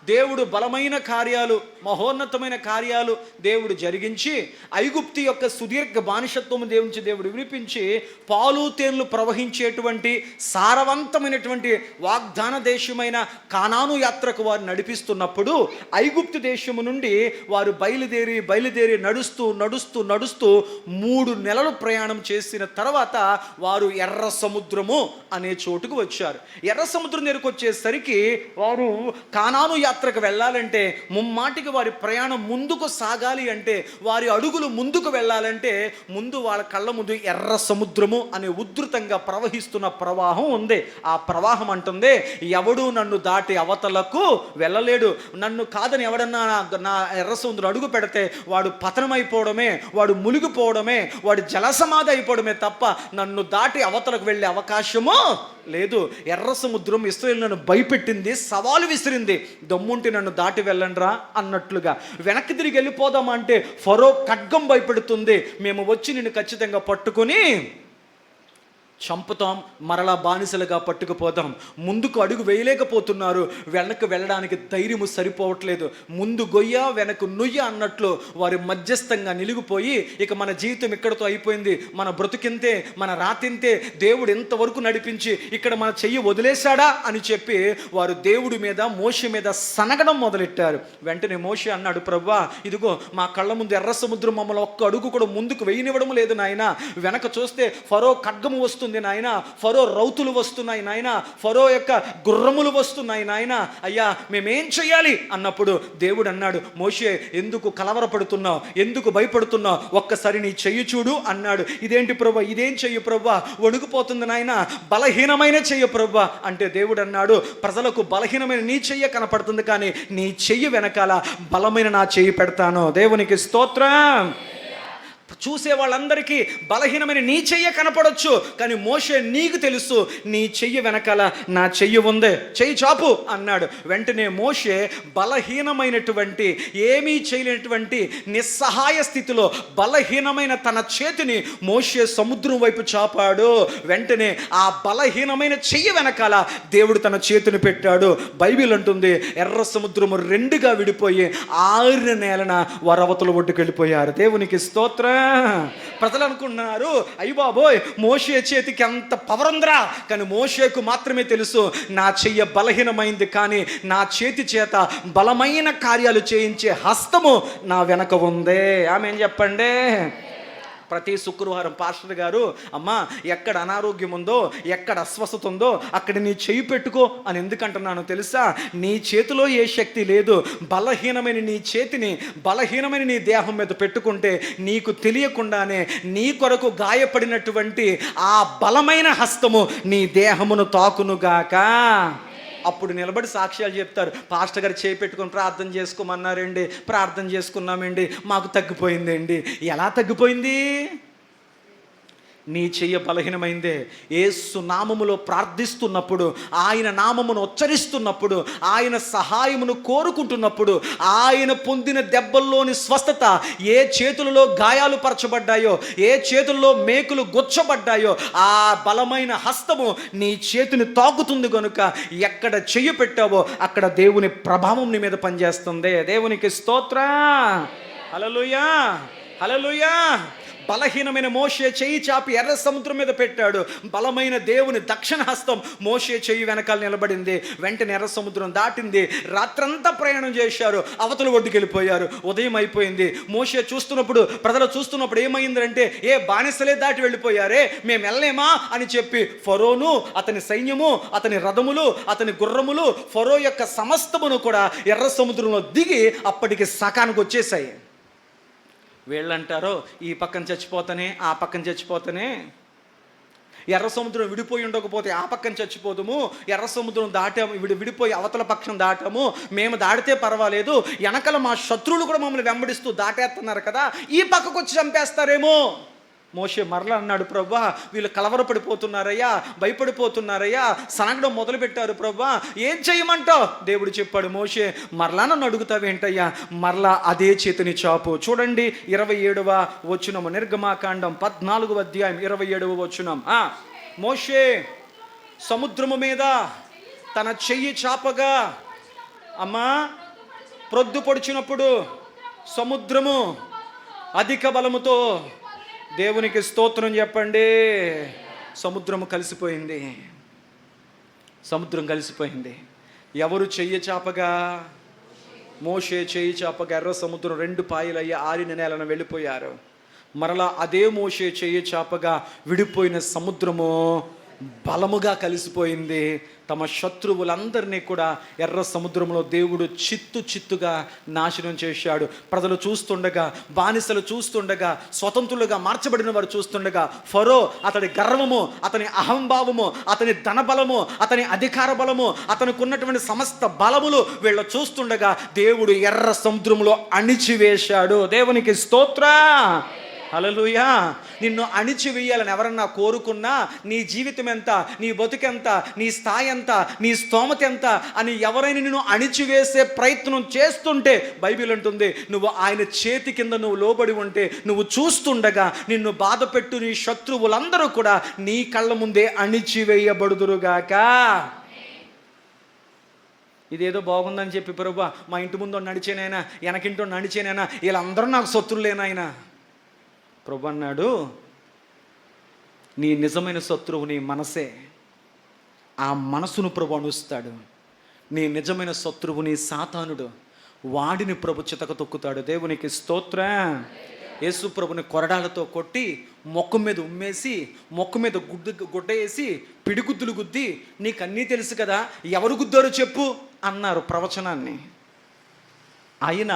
దేవుడు బలమైన కార్యాలు, మహోన్నతమైన కార్యాలు దేవుడు జరిగించి, ఐగుప్తు యొక్క సుదీర్ఘ బానిసత్వము దేవుడు విడిపించి, పాలు తేనెలు ప్రవహించేటువంటి సారవంతమైనటువంటి వాగ్దాన దేశమైన కానాను యాత్రకు వారు నడిపిస్తున్నప్పుడు, ఐగుప్తు దేశము నుండి వారు బయలుదేరి నడుస్తూ 3 నెలలు ప్రయాణం చేసిన తర్వాత వారు ఎర్ర సముద్రము అనే చోటుకు వచ్చారు. ఎర్ర సముద్రం దగ్గరకు వచ్చేసరికి వారు కానాను యాత్రకు వెళ్ళాలంటే, ముమ్మాటికి వారి ప్రయాణం ముందుకు సాగాలి అంటే, వారి అడుగులు ముందుకు వెళ్ళాలంటే, ముందు వాళ్ళ కళ్ళ ముందు ఎర్ర సముద్రము అనే ఉధృతంగా ప్రవహిస్తున్న ప్రవాహం ఉంది. ఆ ప్రవాహం అంటుంది, ఎవడు నన్ను దాటి అవతలకు వెళ్ళలేడు. నన్ను కాదని ఎవడన్నా నా ఎర్ర సముద్రం అడుగు పెడితే వాడు పతనమైపోవడమే, వాడు మునిగిపోవడమే, వాడు జలసమాధి అయిపోవడమే తప్ప నన్ను దాటి అవతలకు వెళ్ళే అవకాశము లేదు. ఎర్ర సముద్రం ఇశ్రాయేలును భయపెట్టింది, సవాలు విసిరింది. దమ్ముంటే నన్ను దాటి వెళ్ళండ్రా అన్నట్లుగా. వెనక్కి తిరిగి వెళ్ళిపోదామంటే ఫరో ఖడ్గం భయపెడుతుంది, మేము వచ్చి నిన్ను ఖచ్చితంగా పట్టుకొని చంపుతాం, మరలా బానిసలుగా పట్టుకుపోతాం. ముందుకు అడుగు వేయలేకపోతున్నారు, వెనక్కి వెళ్ళడానికి ధైర్యము సరిపోవట్లేదు. ముందు గొయ్య వెనక్కు నుయ్య అన్నట్లు వారి మధ్యస్థంగా నిలిగిపోయి, ఇక మన జీవితం ఇక్కడతో అయిపోయింది, మన బ్రతుకింతే, మన రాతింతే, దేవుడు ఎంతవరకు నడిపించి ఇక్కడ మన చెయ్యి వదిలేశాడా అని చెప్పి వారు దేవుడి మీద, మోషే మీద సనగడం మొదలెట్టారు. వెంటనే మోషే అన్నాడు, ప్రభువా, ఇదిగో మా కళ్ళ ముందు ఎర్ర సముద్రం, మమ్మల్ని ఒక్క అడుగు కూడా ముందుకు వేయనివ్వడం లేదు నాయన. వెనక చూస్తే ఫరో ఖడ్గము వస్తుంది నాయన, ఫరో రౌతులు వస్తున్నాయి నాయన, ఫరో యొక్క గుర్రములు వస్తున్నాయి నాయన, అయ్యా మేమేం చెయ్యాలి అన్నప్పుడు దేవుడు అన్నాడు, మోషే ఎందుకు కలవరపడుతున్నావు, ఎందుకు భయపడుతున్నావు, ఒక్కసారి నీ చెయ్యి చూడు అన్నాడు. ఇదేంటి ప్రభువా, ఇదేం చెయ్యి ప్రభువా, వణుకుపోతుంది నాయన, బలహీనమైన చెయ్యి ప్రభువా అంటే దేవుడు అన్నాడు, ప్రజలకు బలహీనమైన నీ చెయ్యి కనపడుతుంది, కానీ నీ చెయ్యి వెనకాల బలమైన నా చెయ్యి పెడతాను. దేవునికి స్తోత్రం. చూసే వాళ్ళందరికీ బలహీనమైన నీ చెయ్య కనపడొచ్చు, కానీ మోషే నీకు తెలుసు నీ చెయ్యి వెనకాల నా చెయ్యి ఉందే, చెయ్యి చాపు అన్నాడు. వెంటనే మోషే బలహీనమైనటువంటి, ఏమీ చేయలేనటువంటి నిస్సహాయ స్థితిలో బలహీనమైన తన చేతిని మోషే సముద్రం వైపు చాపాడు. వెంటనే ఆ బలహీనమైన చెయ్యి వెనకాల దేవుడు తన చేతిని పెట్టాడు. బైబిల్ అంటుంది ఎర్ర సముద్రము రెండుగా విడిపోయి ఆరిన నేలన వరవతల ఒడ్డుకు వెళ్ళిపోయారు. దేవునికి స్తోత్రం. ప్రజలు అనుకున్నారు, అయ్య బాబోయ్ మోషే చేతికి ఎంత పవర్ ఉందిరా, కానీ మోషేకు మాత్రమే తెలుసు నా చెయ్య బలహీనమైంది, కానీ నా చేతి చేత బలమైన కార్యాలు చేయించే హస్తము నా వెనక ఉందే. ఆమేన్ చెప్పండి. ప్రతి శుక్రవారం పాస్టర్ గారు, అమ్మా ఎక్కడ అనారోగ్యం ఉందో, ఎక్కడ అస్వస్థత ఉందో అక్కడ నీ చెయ్యి పెట్టుకో అని ఎందుకంటున్నాను తెలుసా? నీ చేతిలో ఏ శక్తి లేదు, బలహీనమైన నీ చేతిని బలహీనమైన నీ దేహం మీద పెట్టుకుంటే నీకు తెలియకుండానే నీ కొరకు గాయపడినటువంటి ఆ బలమైన హస్తము నీ దేహమును తాకునుగాక. అప్పుడు నిలబడి సాక్ష్యాలు చెప్తారు. పాస్టర్ గారు చేయి పెట్టుకొని ప్రార్థన చేసుకోమన్నారండి, ప్రార్థన చేసుకున్నామండి, మాకు తగ్గిపోయిందండి. ఎలా తగ్గిపోయింది? నీ చెయ్య బలహీనమైందే. యేసు నామములో ప్రార్థిస్తున్నప్పుడు, ఆయన నామమును ఉచ్చరిస్తున్నప్పుడు, ఆయన సహాయమును కోరుకుంటున్నప్పుడు, ఆయన పొందిన దెబ్బల్లోని స్వస్థత, ఏ చేతులలో గాయాలు పరచబడ్డాయో, ఏ చేతుల్లో మేకులు గుచ్చబడ్డాయో ఆ బలమైన హస్తము నీ చేతిని తాకుతుంది కనుక ఎక్కడ చెయ్యి పెట్టావో అక్కడ దేవుని ప్రభావం నీ మీద పనిచేస్తుంది. దేవునికి స్తోత్రం. హల్లెలూయా, హల్లెలూయా. బలహీనమైన మోషే చెయ్యి చాపి ఎర్ర సముద్రం మీద పెట్టాడు. బలమైన దేవుని దక్షిణ హస్తం మోషే చెయ్యి వెనకాల నిలబడింది. వెంటనే ఎర్ర సముద్రం దాటింది. రాత్రంతా ప్రయాణం చేశారు, అవతల ఒడ్డుకి వెళ్ళిపోయారు. ఉదయం అయిపోయింది. మోషే చూస్తున్నప్పుడు, ప్రజలు చూస్తున్నప్పుడు ఏమైందంటే, ఏ బానిసలే దాటి వెళ్ళిపోయారే, మేము వెళ్ళలేమా అని చెప్పి ఫరోను, అతని సైన్యము, అతని రథములు, అతని గుర్రములు, ఫరో యొక్క సమస్తమును కూడా ఎర్ర సముద్రంలో దిగి అప్పటికి సకానికి వచ్చేసాయి. వీళ్ళంటారో ఈ పక్కన చచ్చిపోతానే, ఆ పక్కన చచ్చిపోతానే, ఎర్ర సముద్రం విడిపోయి ఉండకపోతే ఆ పక్కన చచ్చిపోతాము, ఎర్ర సముద్రం దాటాము, విడిపోయి అవతల పక్షం దాటాము, మేము దాటితే పర్వాలేదు, వెనకల మా శత్రువులు కూడా మమ్మల్ని వెంబడిస్తూ దాటేస్తున్నారు కదా, ఈ పక్కకు వచ్చి చంపేస్తారేమో. మోషే మరలా అన్నాడు, ప్రభువా వీళ్ళు కలవరపడిపోతున్నారయ్యా, భయపడిపోతున్నారయ్యా, సనగడం మొదలుపెట్టారు ప్రభువా, ఏం చేయమంటావు? దేవుడు చెప్పాడు, మోషే మరలా నన్ను అడుగుతావేంటయ్యా, మరలా అదే చేతిని చాపు. చూడండి 27వ వచనము, నిర్గమాకాండం 14వ అధ్యాయం 27వ వచనం. మోషే సముద్రము మీద తన చెయ్యి చాపగా, అమ్మా ప్రొద్దు పొడిచినప్పుడు సముద్రము అధిక బలముతో, దేవునికి స్తోత్రం చెప్పండి, సముద్రము కలిసిపోయింది. సముద్రం కలిసిపోయింది. ఎవరు చెయ్యి చాపగా? మోషే చెయ్యి చాపగా ఎర్ర సముద్రం 2 పాయలయ్యి ఆరిన నేలన వెళ్ళిపోయారు. మరలా అదే మోషే చెయ్యి చాపగా విడిపోయిన సముద్రము బలముగా కలిసిపోయింది. తమ శత్రువులందరినీ కూడా ఎర్ర సముద్రంలో దేవుడు చిత్తుగా నాశనం చేశాడు. ప్రజలు చూస్తుండగా, బానిసలు చూస్తుండగా, స్వతంత్రులుగా మార్చబడిన వారు చూస్తుండగా, ఫరో అతని గర్వము, అతని అహంభావము, అతని ధనబలము, అతని అధికార బలము, అతనికి ఉన్నటువంటి సమస్త బలములు వీళ్ళు చూస్తుండగా దేవుడు ఎర్ర సముద్రంలో అణిచివేశాడు. దేవునికి స్తోత్రం. హల్లెలూయా. నిన్ను అణిచివేయాలని ఎవరన్నా కోరుకున్నా, నీ జీవితం ఎంత, నీ బతుకెంత, నీ స్థాయి ఎంత, నీ స్తోమత ఎంత అని ఎవరైనా నిన్ను అణిచివేసే ప్రయత్నం చేస్తుంటే బైబిల్ అంటుంది, నువ్వు ఆయన చేతి కింద నువ్వు లోబడి ఉంటే, నువ్వు చూస్తుండగా నిన్ను బాధపెట్టు నీ శత్రువులందరూ కూడా నీ కళ్ళ ముందే అణిచివేయబడుదురుగాక. ఇదేదో బాగుందని చెప్పి, ప్రభువా మా ఇంటి ముందు నడిచేనైనా, వెనకింటో నడిచేనైనా, వీళ్ళందరూ నాకు శత్రువులేనాయన. ప్రభు అన్నాడు, నీ నిజమైన శత్రువు నీ మనసే. ఆ మనసును ప్రభు అణుస్తాడు. నీ నిజమైన శత్రువు నీ సాతానుడు, వాడిని ప్రభు చితక తొక్కుతాడు. దేవునికి స్తోత్రం. యేసు ప్రభుని కొరడాలతో కొట్టి మొక్క మీద ఉమ్మేసి, మొక్క మీద గుడ్డ వేసి, పిడిగుద్దులు గుద్ది, నీకు అన్నీ తెలుసు కదా, ఎవరు గుద్దారో చెప్పు అన్నారు ప్రవచనాన్ని. ఆయన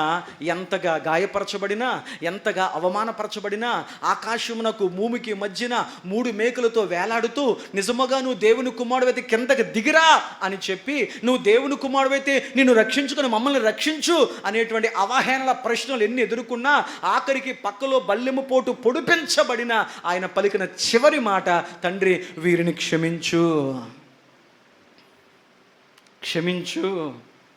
ఎంతగా గాయపరచబడినా, ఎంతగా అవమానపరచబడినా, ఆకాశమునకు భూమికి మధ్యన 3 మేకులతో వేలాడుతూ, నిజముగా నువ్వు దేవుని కుమారుడైతే కిందకి దిగిరా అని చెప్పి, నువ్వు దేవుని కుమారుడైతే నిన్ను రక్షించుకుని మమ్మల్ని రక్షించు అనేటువంటి అవహేళన ప్రశ్నలు ఎన్ని ఎదుర్కొన్నా, ఆఖరికి పక్కలో బల్లెము పోటు పొడిపించబడిన ఆయన పలికిన చివరి మాట, తండ్రి వీరిని క్షమించు, క్షమించు.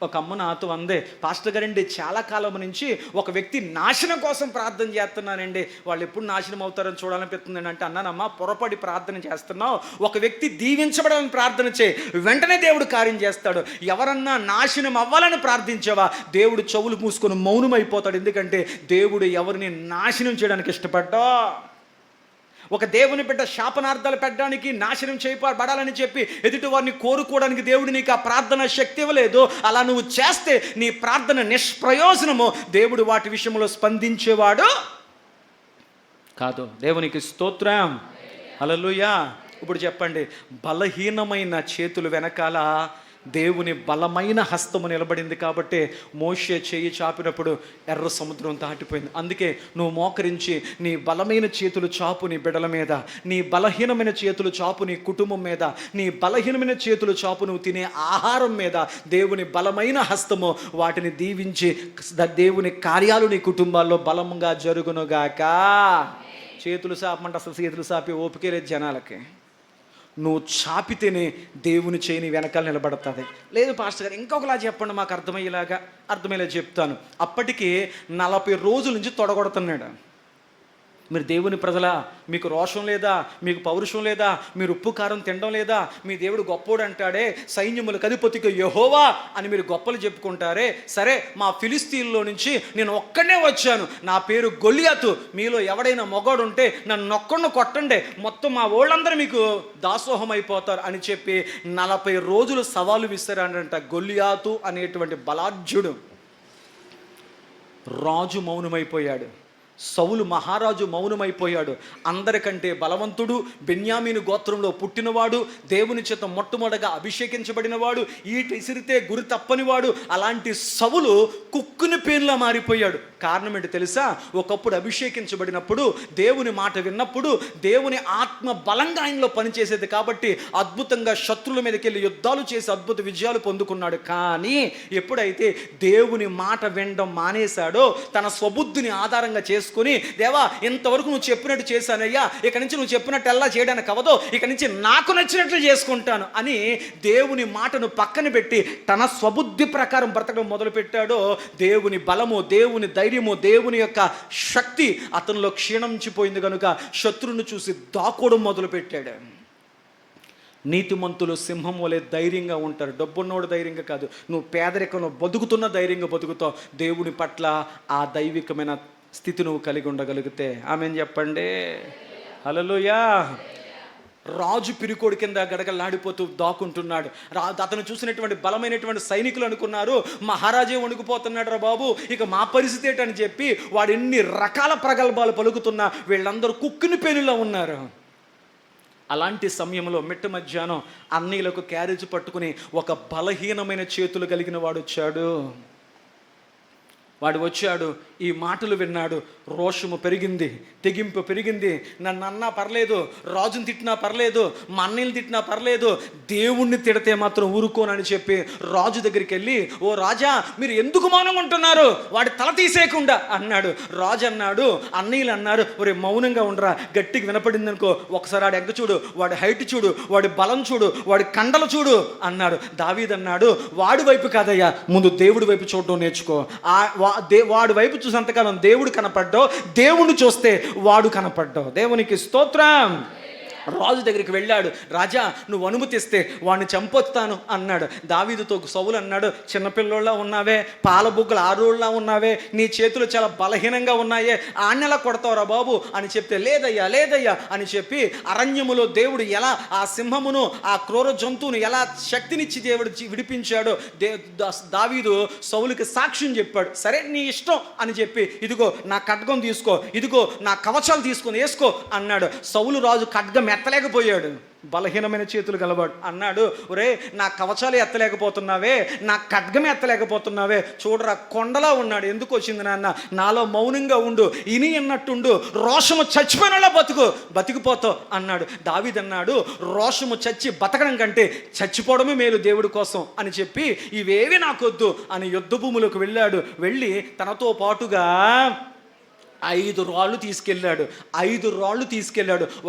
ఒక అమ్మ నాతో అందే, పాస్టర్ గారండి చాలా కాలం నుంచి ఒక వ్యక్తి నాశనం కోసం ప్రార్థన చేస్తున్నానండి, వాళ్ళు ఎప్పుడు నాశనం అవుతారని చూడాలనిపిస్తుందండి అంటే, అన్నానమ్మా పొరపడి ప్రార్థన చేస్తున్నావు, ఒక వ్యక్తి దీవించబడాలని ప్రార్థన చేయి, వెంటనే దేవుడు కార్యం చేస్తాడు. ఎవరన్నా నాశనం అవ్వాలని ప్రార్థించావా, దేవుడు చెవులు మూసుకొని మౌనమైపోతాడు. ఎందుకంటే దేవుడు ఎవరిని నాశనం చేయడానికి ఇష్టపడ్డా. ఒక దేవుని బిడ్డ శాపనార్థాలు పెట్టడానికి, నాశనం చేయబడాలని చెప్పి ఎదుటి వారిని కోరుకోవడానికి దేవుడు నీకు ఆ ప్రార్థన శక్తి ఇవ్వలేదు. అలా నువ్వు చేస్తే నీ ప్రార్థన నిష్ప్రయోజనము. దేవుడు వాటి విషయంలో స్పందించేవాడు కాదు. దేవునికి స్తోత్రం, హల్లెలూయా. ఇప్పుడు చెప్పండి, బలహీనమైన చేతులు వెనకాల దేవుని బలమైన హస్తము నిలబడింది కాబట్టి మోషే చేయి చాపినప్పుడు ఎర్ర సముద్రం దాటిపోయింది. అందుకే నువ్వు మోకరించి నీ బలమైన చేతులు చాపు నీ బిడ్డల మీద, నీ బలహీనమైన చేతులు చాపు నీ కుటుంబం మీద, నీ బలహీనమైన చేతులు చాపు నువ్వు తినే ఆహారం మీద. దేవుని బలమైన హస్తము వాటిని దీవించి దేవుని కార్యాలు నీ కుటుంబాల్లో బలంగా జరుగునుగాక. చేతులు చాపమంటే అసలు చేతులు చాపి ఓపికే లేదు జనాలకి. నువ్వు చాపితేనే దేవుని చేయని వెనకాల నిలబడుతుంది. లేదు పాస్టర్ గారు ఇంకొకలా చెప్పండి మాకు అర్థమయ్యేలా చెప్తాను. అప్పటికి 40 రోజుల నుంచి తొడగొడుతున్నాడు. మీరు దేవుని ప్రజలా, మీకు రోషం లేదా, మీకు పౌరుషం లేదా, మీరు ఉప్పు కారం తినడం లేదా, మీ దేవుడు గొప్పోడు అంటాడే, సైన్యములకు అధిపతికి యెహోవా అని మీరు గొప్పలు చెప్పుకుంటారే, సరే మా ఫిలిస్తీన్లో నుంచి నేను ఒక్కనే వచ్చాను, నా పేరు గొలియాతు, మీలో ఎవడైనా మొగాడు ఉంటే నన్ను ఒక్కడిని కొట్టండి, మొత్తం మా వాళ్ళందరూ మీకు దాసోహం అయిపోతారు అని చెప్పి 40 రోజులు సవాలు విసిరాడంట గొలియాతు అనేటువంటి బలాఢ్యుడు. రాజు మౌనమైపోయాడు, సౌలు మహారాజు మౌనమైపోయాడు. అందరికంటే బలవంతుడు, బెన్యామీను గోత్రంలో పుట్టినవాడు, దేవుని చేత మొట్టమొదటగా అభిషేకించబడినవాడు, ఈట ఇసిరితే గురి తప్పనివాడు. అలాంటి సౌలు కుక్కుని పేనులా మారిపోయాడు. కారణం ఏంటి తెలుసా? ఒకప్పుడు అభిషేకించబడినప్పుడు, దేవుని మాట విన్నప్పుడు, దేవుని ఆత్మ బలంగా ఆయనలో పనిచేసేది కాబట్టి అద్భుతంగా శత్రువుల మీదకి వెళ్ళి యుద్ధాలు చేసి అద్భుత విజయాలు పొందుకున్నాడు. కానీ ఎప్పుడైతే దేవుని మాట వినడం మానేశాడో, తన స్వబుద్ధిని ఆధారంగా చేసుకుని, దేవా ఇంతవరకు నువ్వు చెప్పినట్టు చేశానయ్యా, ఇక నుంచి నువ్వు చెప్పినట్టు ఎలా చేయడానికి అవదో, ఇక నుంచి నాకు నచ్చినట్లు చేసుకుంటాను అని దేవుని మాటను పక్కన పెట్టి తన స్వబుద్ధి ప్రకారం బ్రతకడం మొదలుపెట్టాడో, దేవుని బలము, దేవుని ధైర్యము, దేవుని యొక్క శక్తి అతనిలో క్షీణించిపోయింది కనుక శత్రువును చూసి దాక్కోవడం మొదలుపెట్టాడు. నీతిమంతులు సింహం వలె ధైర్యంగా ఉంటారు. డబ్బున్నోడు ధైర్యంగా కాదు, నువ్వు పేదరికంలో బతుకుతున్న ధైర్యంగా బతుకుతావు. దేవుని పట్ల ఆ దైవికమైన స్థితి నువ్వు కలిగి ఉండగలిగితే ఆమేన్ చెప్పండి, హల్లెలూయా. రాజు పిరికోడి కింద గడగలాడిపోతూ దాక్కుంటున్నాడు. అతను చూసినటువంటి బలమైనటువంటి సైనికులు అనుకున్నారు, మహారాజే వణుకుపోతున్నాడు రా బాబు, ఇక మా పరిస్థితి ఏంటని చెప్పి వాడు ఎన్ని రకాల ప్రగల్భాలు పలుకుతున్నా వీళ్ళందరూ కుక్కిని పేనులో ఉన్నారు. అలాంటి సమయంలో మిట్ట మధ్యాహ్నం అన్నీలకు క్యారేజ్ పట్టుకుని ఒక బలహీనమైన చేతులు కలిగిన వాడు వచ్చాడు. వాడు వచ్చాడు, ఈ మాటలు విన్నాడు, రోషము పెరిగింది, తెగింపు పెరిగింది. నన్ను అన్నా పర్లేదు, రాజుని తిట్టినా పర్లేదు, మా అన్నయ్యని తిట్టినా పర్లేదు, దేవుణ్ణి తిడితే మాత్రం ఊరుకోనని చెప్పి రాజు దగ్గరికి వెళ్ళి, ఓ రాజా మీరు ఎందుకు మౌనంగా ఉంటున్నారు, వాడి తల తీసేయకుండా అన్నాడు. రాజు అన్నాడు, అన్నయ్యలు అన్నారు, ఒరే మౌనంగా ఉండరా, గట్టికి వినపడింది అనుకో, ఒకసారి వాడి ఎగ్గ చూడు, వాడి హైట్ చూడు, వాడి బలం చూడు, వాడి కండలు చూడు అన్నాడు. దావీదు అన్నాడు, వాడి వైపు కాదయ్యా, ముందు దేవుడి వైపు చూడడం నేర్చుకో. వాడి వైపు చూసేంతకాలం దేవుడు కనపడ్డావు, దేవుణ్ణి చూస్తే వాడు కనపడ్డావు. దేవునికి స్తోత్రం. రాజు దగ్గరికి వెళ్ళాడు, రాజా నువ్వు అనుమతిస్తే వాడిని చంపొస్తాను అన్నాడు. దావీదుతో సౌలు అన్నాడు, చిన్నపిల్లోళ్ళ ఉన్నావే, పాలబుగ్గలు ఆరోళ్ళ ఉన్నావే, నీ చేతులు చాలా బలహీనంగా ఉన్నాయే, ఆన్నెలా కొడతావురా బాబు అని చెప్తే, లేదయ్యా లేదయ్యా అని చెప్పి అరణ్యములో దేవుడు ఎలా ఆ సింహమును, ఆ క్రూర జంతువును ఎలా శక్తినిచ్చి దేవుడు విడిపించాడో దావీదు సౌలుకి సాక్ష్యం చెప్పాడు. సరే నీ ఇష్టం అని చెప్పి, ఇదిగో నా ఖడ్గం తీసుకో, ఇదిగో నా కవచాలు తీసుకొని వేసుకో అన్నాడు. సౌలు రాజు ఖడ్గం ఎత్తలేకపోయాడు. బలహీనమైన చేతులు గలవాడు అన్నాడు, ఒరే నా కవచాలు ఎత్తలేకపోతున్నావే, నా ఖడ్గం ఎత్తలేకపోతున్నావే, చూడరా కొండలా ఉన్నాడు. ఎందుకు వచ్చింది నాన్న, నాలో మౌనంగా ఉండు, ఇని అన్నట్టుండు, రోషము చచ్చిపోయినలా బతికిపోతావు అన్నాడు. దావీదు అన్నాడు, రోషము చచ్చి బతకడం కంటే చచ్చిపోవడమే మేలు దేవుడి కోసం అని చెప్పి ఇవేవి నాకొద్దు అని యుద్ధ భూములకు వెళ్ళి తనతో పాటుగా 5 రాళ్ళు తీసుకెళ్ళాడు.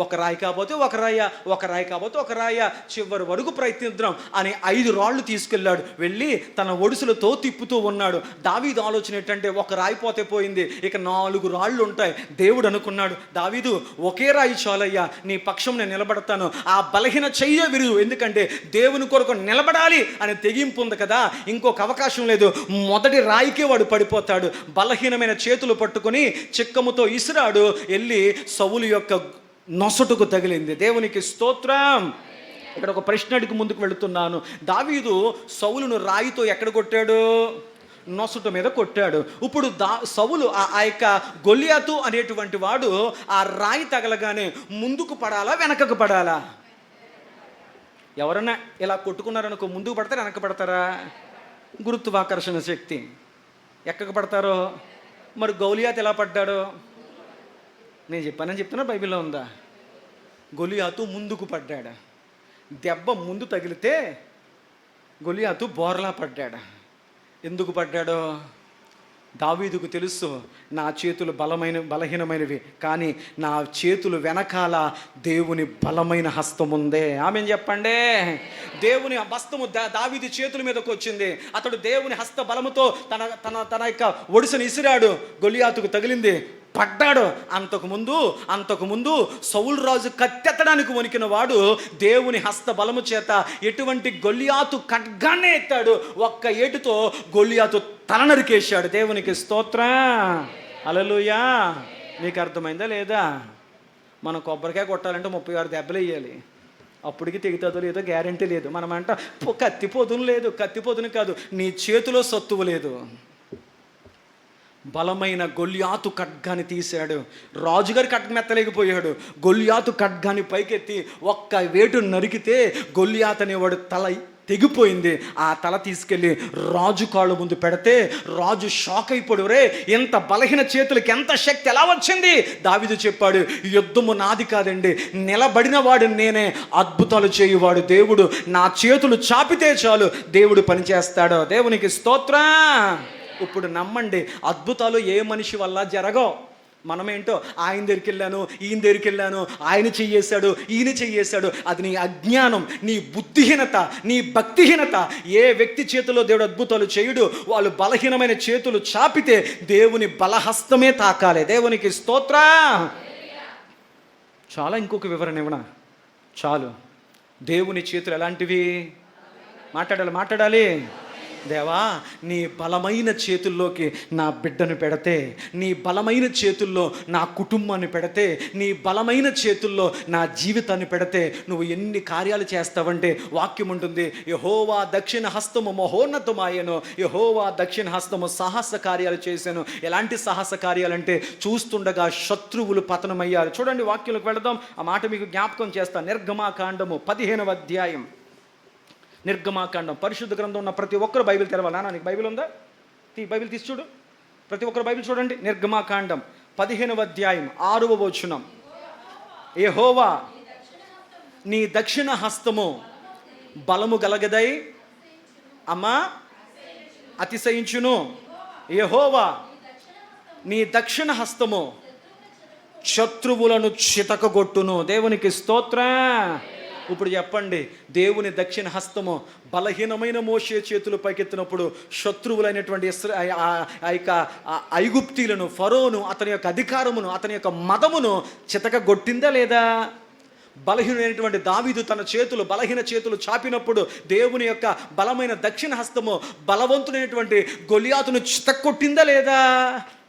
ఒక రాయి కాకపోతే ఒక రాయి కాకపోతే ఒక రాయ, చివరి వరకు ప్రయత్నిద్దాం అని 5 రాళ్ళు తీసుకెళ్ళాడు. వెళ్ళి తన ఒడుసులతో తిప్పుతూ ఉన్నాడు. దావీదు ఆలోచన ఏంటంటే, ఒక రాయి పోతే పోయింది, ఇక 4 రాళ్ళు ఉంటాయి. దేవుడు అనుకున్నాడు, దావీదు ఒకే రాయి చాలయ్యా, నీ పక్షం నేను నిలబడతాను. ఆ బలహీన చెయ్య విరుగు, ఎందుకంటే దేవుని కొరకు నిలబడాలి అని తెగింపు ఉంది కదా, ఇంకొక అవకాశం లేదు. మొదటి రాయికే వాడు పడిపోతాడు. బలహీనమైన చేతులు పట్టుకొని చిక్కముతో ఇసిరాడు, వెళ్ళి సౌలు యొక్క నొసటుకు తగిలింది. దేవునికి స్తోత్రం. ఇక్కడ ఒక ప్రశ్న అడిగి ముందుకు వెళుతున్నాను. దావీదు సౌలును రాయితో ఎక్కడ కొట్టాడు? నొసటు మీద కొట్టాడు. ఇప్పుడు సౌలు ఆ యొక్క గొలియాతు అనేటువంటి వాడు ఆ రాయి తగలగానే ముందుకు పడాలా వెనకకు పడాలా? ఎవరన్నా ఇలా కొట్టుకున్నారనుకో, ముందుకు పడతారా వెనక పడతారా? గురుత్వాకర్షణ శక్తి, ఎక్కకు పడతారో. మరి గొలియాతు ఎలా పడ్డాడో నేను చెప్పానని చెప్తున్నా, బైబిల్లో ఉందా? గొలియాతు ముందుకు పడ్డాడు. దెబ్బ ముందు తగిలితే గొలియాతు బోర్లా పడ్డాడు. ఎందుకు పడ్డాడో దావీదుకు తెలుసు, నా చేతులు బలహీనమైనవి, కానీ నా చేతులు వెనకాల దేవుని బలమైన హస్తం ఉందే. ఆమెను చెప్పండి. దేవుని హస్తము దావీదు చేతుల మీదకు వచ్చింది. అతడు దేవుని హస్త బలముతో తన యొక్క ఒడిసెను ఇసిరాడు. గొలియాతుకు తగిలింది, పడ్డాడు. అంతకుముందు సౌలు రాజు కత్తెత్తడానికి వణికిన వాడు దేవుని హస్త బలము చేత ఎటువంటి గొలియాతు ఖడ్గాన్నే ఎత్తాడు. ఒక్క ఏటుతో గొలియాతు తల నరికేశాడు. దేవునికి స్తోత్రం. హల్లెలూయా. మీకు అర్థమైందా లేదా? మనం కొబ్బరికాయ కొట్టాలంటే 36 దెబ్బలు వేయాలి, అప్పటికి తెగుతుందో లేదో గ్యారంటీ లేదు. మనమంట కత్తిపోతును కాదు, నీ చేతిలో సత్తువు లేదు. బలమైన గొలియాతు ఖడ్గాన్ని తీశాడు. రాజుగారి ఖడ్గం ఎత్తలేకపోయాడు. గొలియాతు ఖడ్గాన్ని పైకెత్తి ఒక్క వేటు నరికితే గొలియాతు అనేవాడు తల తెగిపోయింది. ఆ తల తీసుకెళ్ళి రాజు కాళ్ళు ముందు పెడితే రాజు షాక్ అయిపోడు. రే, ఎంత బలహీన చేతులకి ఎంత శక్తి ఎలా వచ్చింది? దావీదు చెప్పాడు, యుద్ధము నాది కాదండి, నిలబడిన వాడు నేనే, అద్భుతాలు చేయువాడు దేవుడు. నా చేతులు చాపితే చాలు దేవుడు పనిచేస్తాడు. దేవునికి స్తోత్రం. ఇప్పుడు నమ్మండి, అద్భుతాలు ఏ మనిషి వల్ల జరగవు. మనమేంటో ఆయన దగ్గరికి వెళ్ళాను, ఈయన దగ్గరికి వెళ్ళాను, ఆయన చెయ్యేశాడు, ఈయన చెయ్యేశాడు. అది నీ అజ్ఞానం, నీ బుద్ధిహీనత, నీ భక్తిహీనత. ఏ వ్యక్తి చేతిలో దేవుడు అద్భుతాలు చేయుడు, వాళ్ళు బలహీనమైన చేతులు చాపితే దేవుని బలహస్తమే తాకాలి. దేవునికి స్తోత్రం. చాలా ఇంకొక వివరణ ఇవ్వనా? చాలు. దేవుని చేతులు ఎలాంటివి? మాట్లాడాలి. దేవా, నీ బలమైన చేతుల్లోకి నా బిడ్డను పెడితే, నీ బలమైన చేతుల్లో నా కుటుంబాన్ని పెడితే, నీ బలమైన చేతుల్లో నా జీవితాన్ని పెడితే నువ్వు ఎన్ని కార్యాలు చేస్తావంటే వాక్యం ఉంటుంది, యెహోవా దక్షిణ హస్తము మహోన్నతమాయెను, యెహోవా దక్షిణ హస్తము సాహస కార్యాలు చేశాను. ఎలాంటి సాహస కార్యాలంటే చూస్తుండగా శత్రువులు పతనమయ్యారు. చూడండి, వాక్యంలోకి వెళదాం. ఆ మాట మీకు జ్ఞాపకం చేస్తాను. నిర్గమాకాండము 15వ అధ్యాయం. నిర్గమాకాండం. పరిశుద్ధ గ్రంథం ఉన్న ప్రతి ఒక్కరు బైబిల్ తెరవాలి. నాన్న, నీకు బైబిల్ ఉందా? బైబిల్ తీసి చూడు. ప్రతి ఒక్కరు బైబిల్ చూడండి. నిర్గమాకాండం 15వ అధ్యాయం 6వ వచనం. యెహోవా నీ దక్షిణ హస్తము బలము గలగదై అమ్మా అతిశయించును. యెహోవా నీ దక్షిణ హస్తము శత్రువులను చితకగొట్టును. దేవునికి స్తోత్రం. ఇప్పుడు చెప్పండి, దేవుని దక్షిణ హస్తము బలహీనమైన మోషే చేతులు పైకెత్తినప్పుడు శత్రువులైనటువంటి ఐగుప్తీలను, ఫరోను, అతని యొక్క అధికారమును, అతని యొక్క మదమును చితకగొట్టిందా లేదా? బలహీనమైనటువంటి దావీదు తన బలహీన చేతులు చాపినప్పుడు దేవుని యొక్క బలమైన దక్షిణ హస్తము బలవంతుడైనటువంటి గొలియాతును చితక్కొట్టిందా లేదా?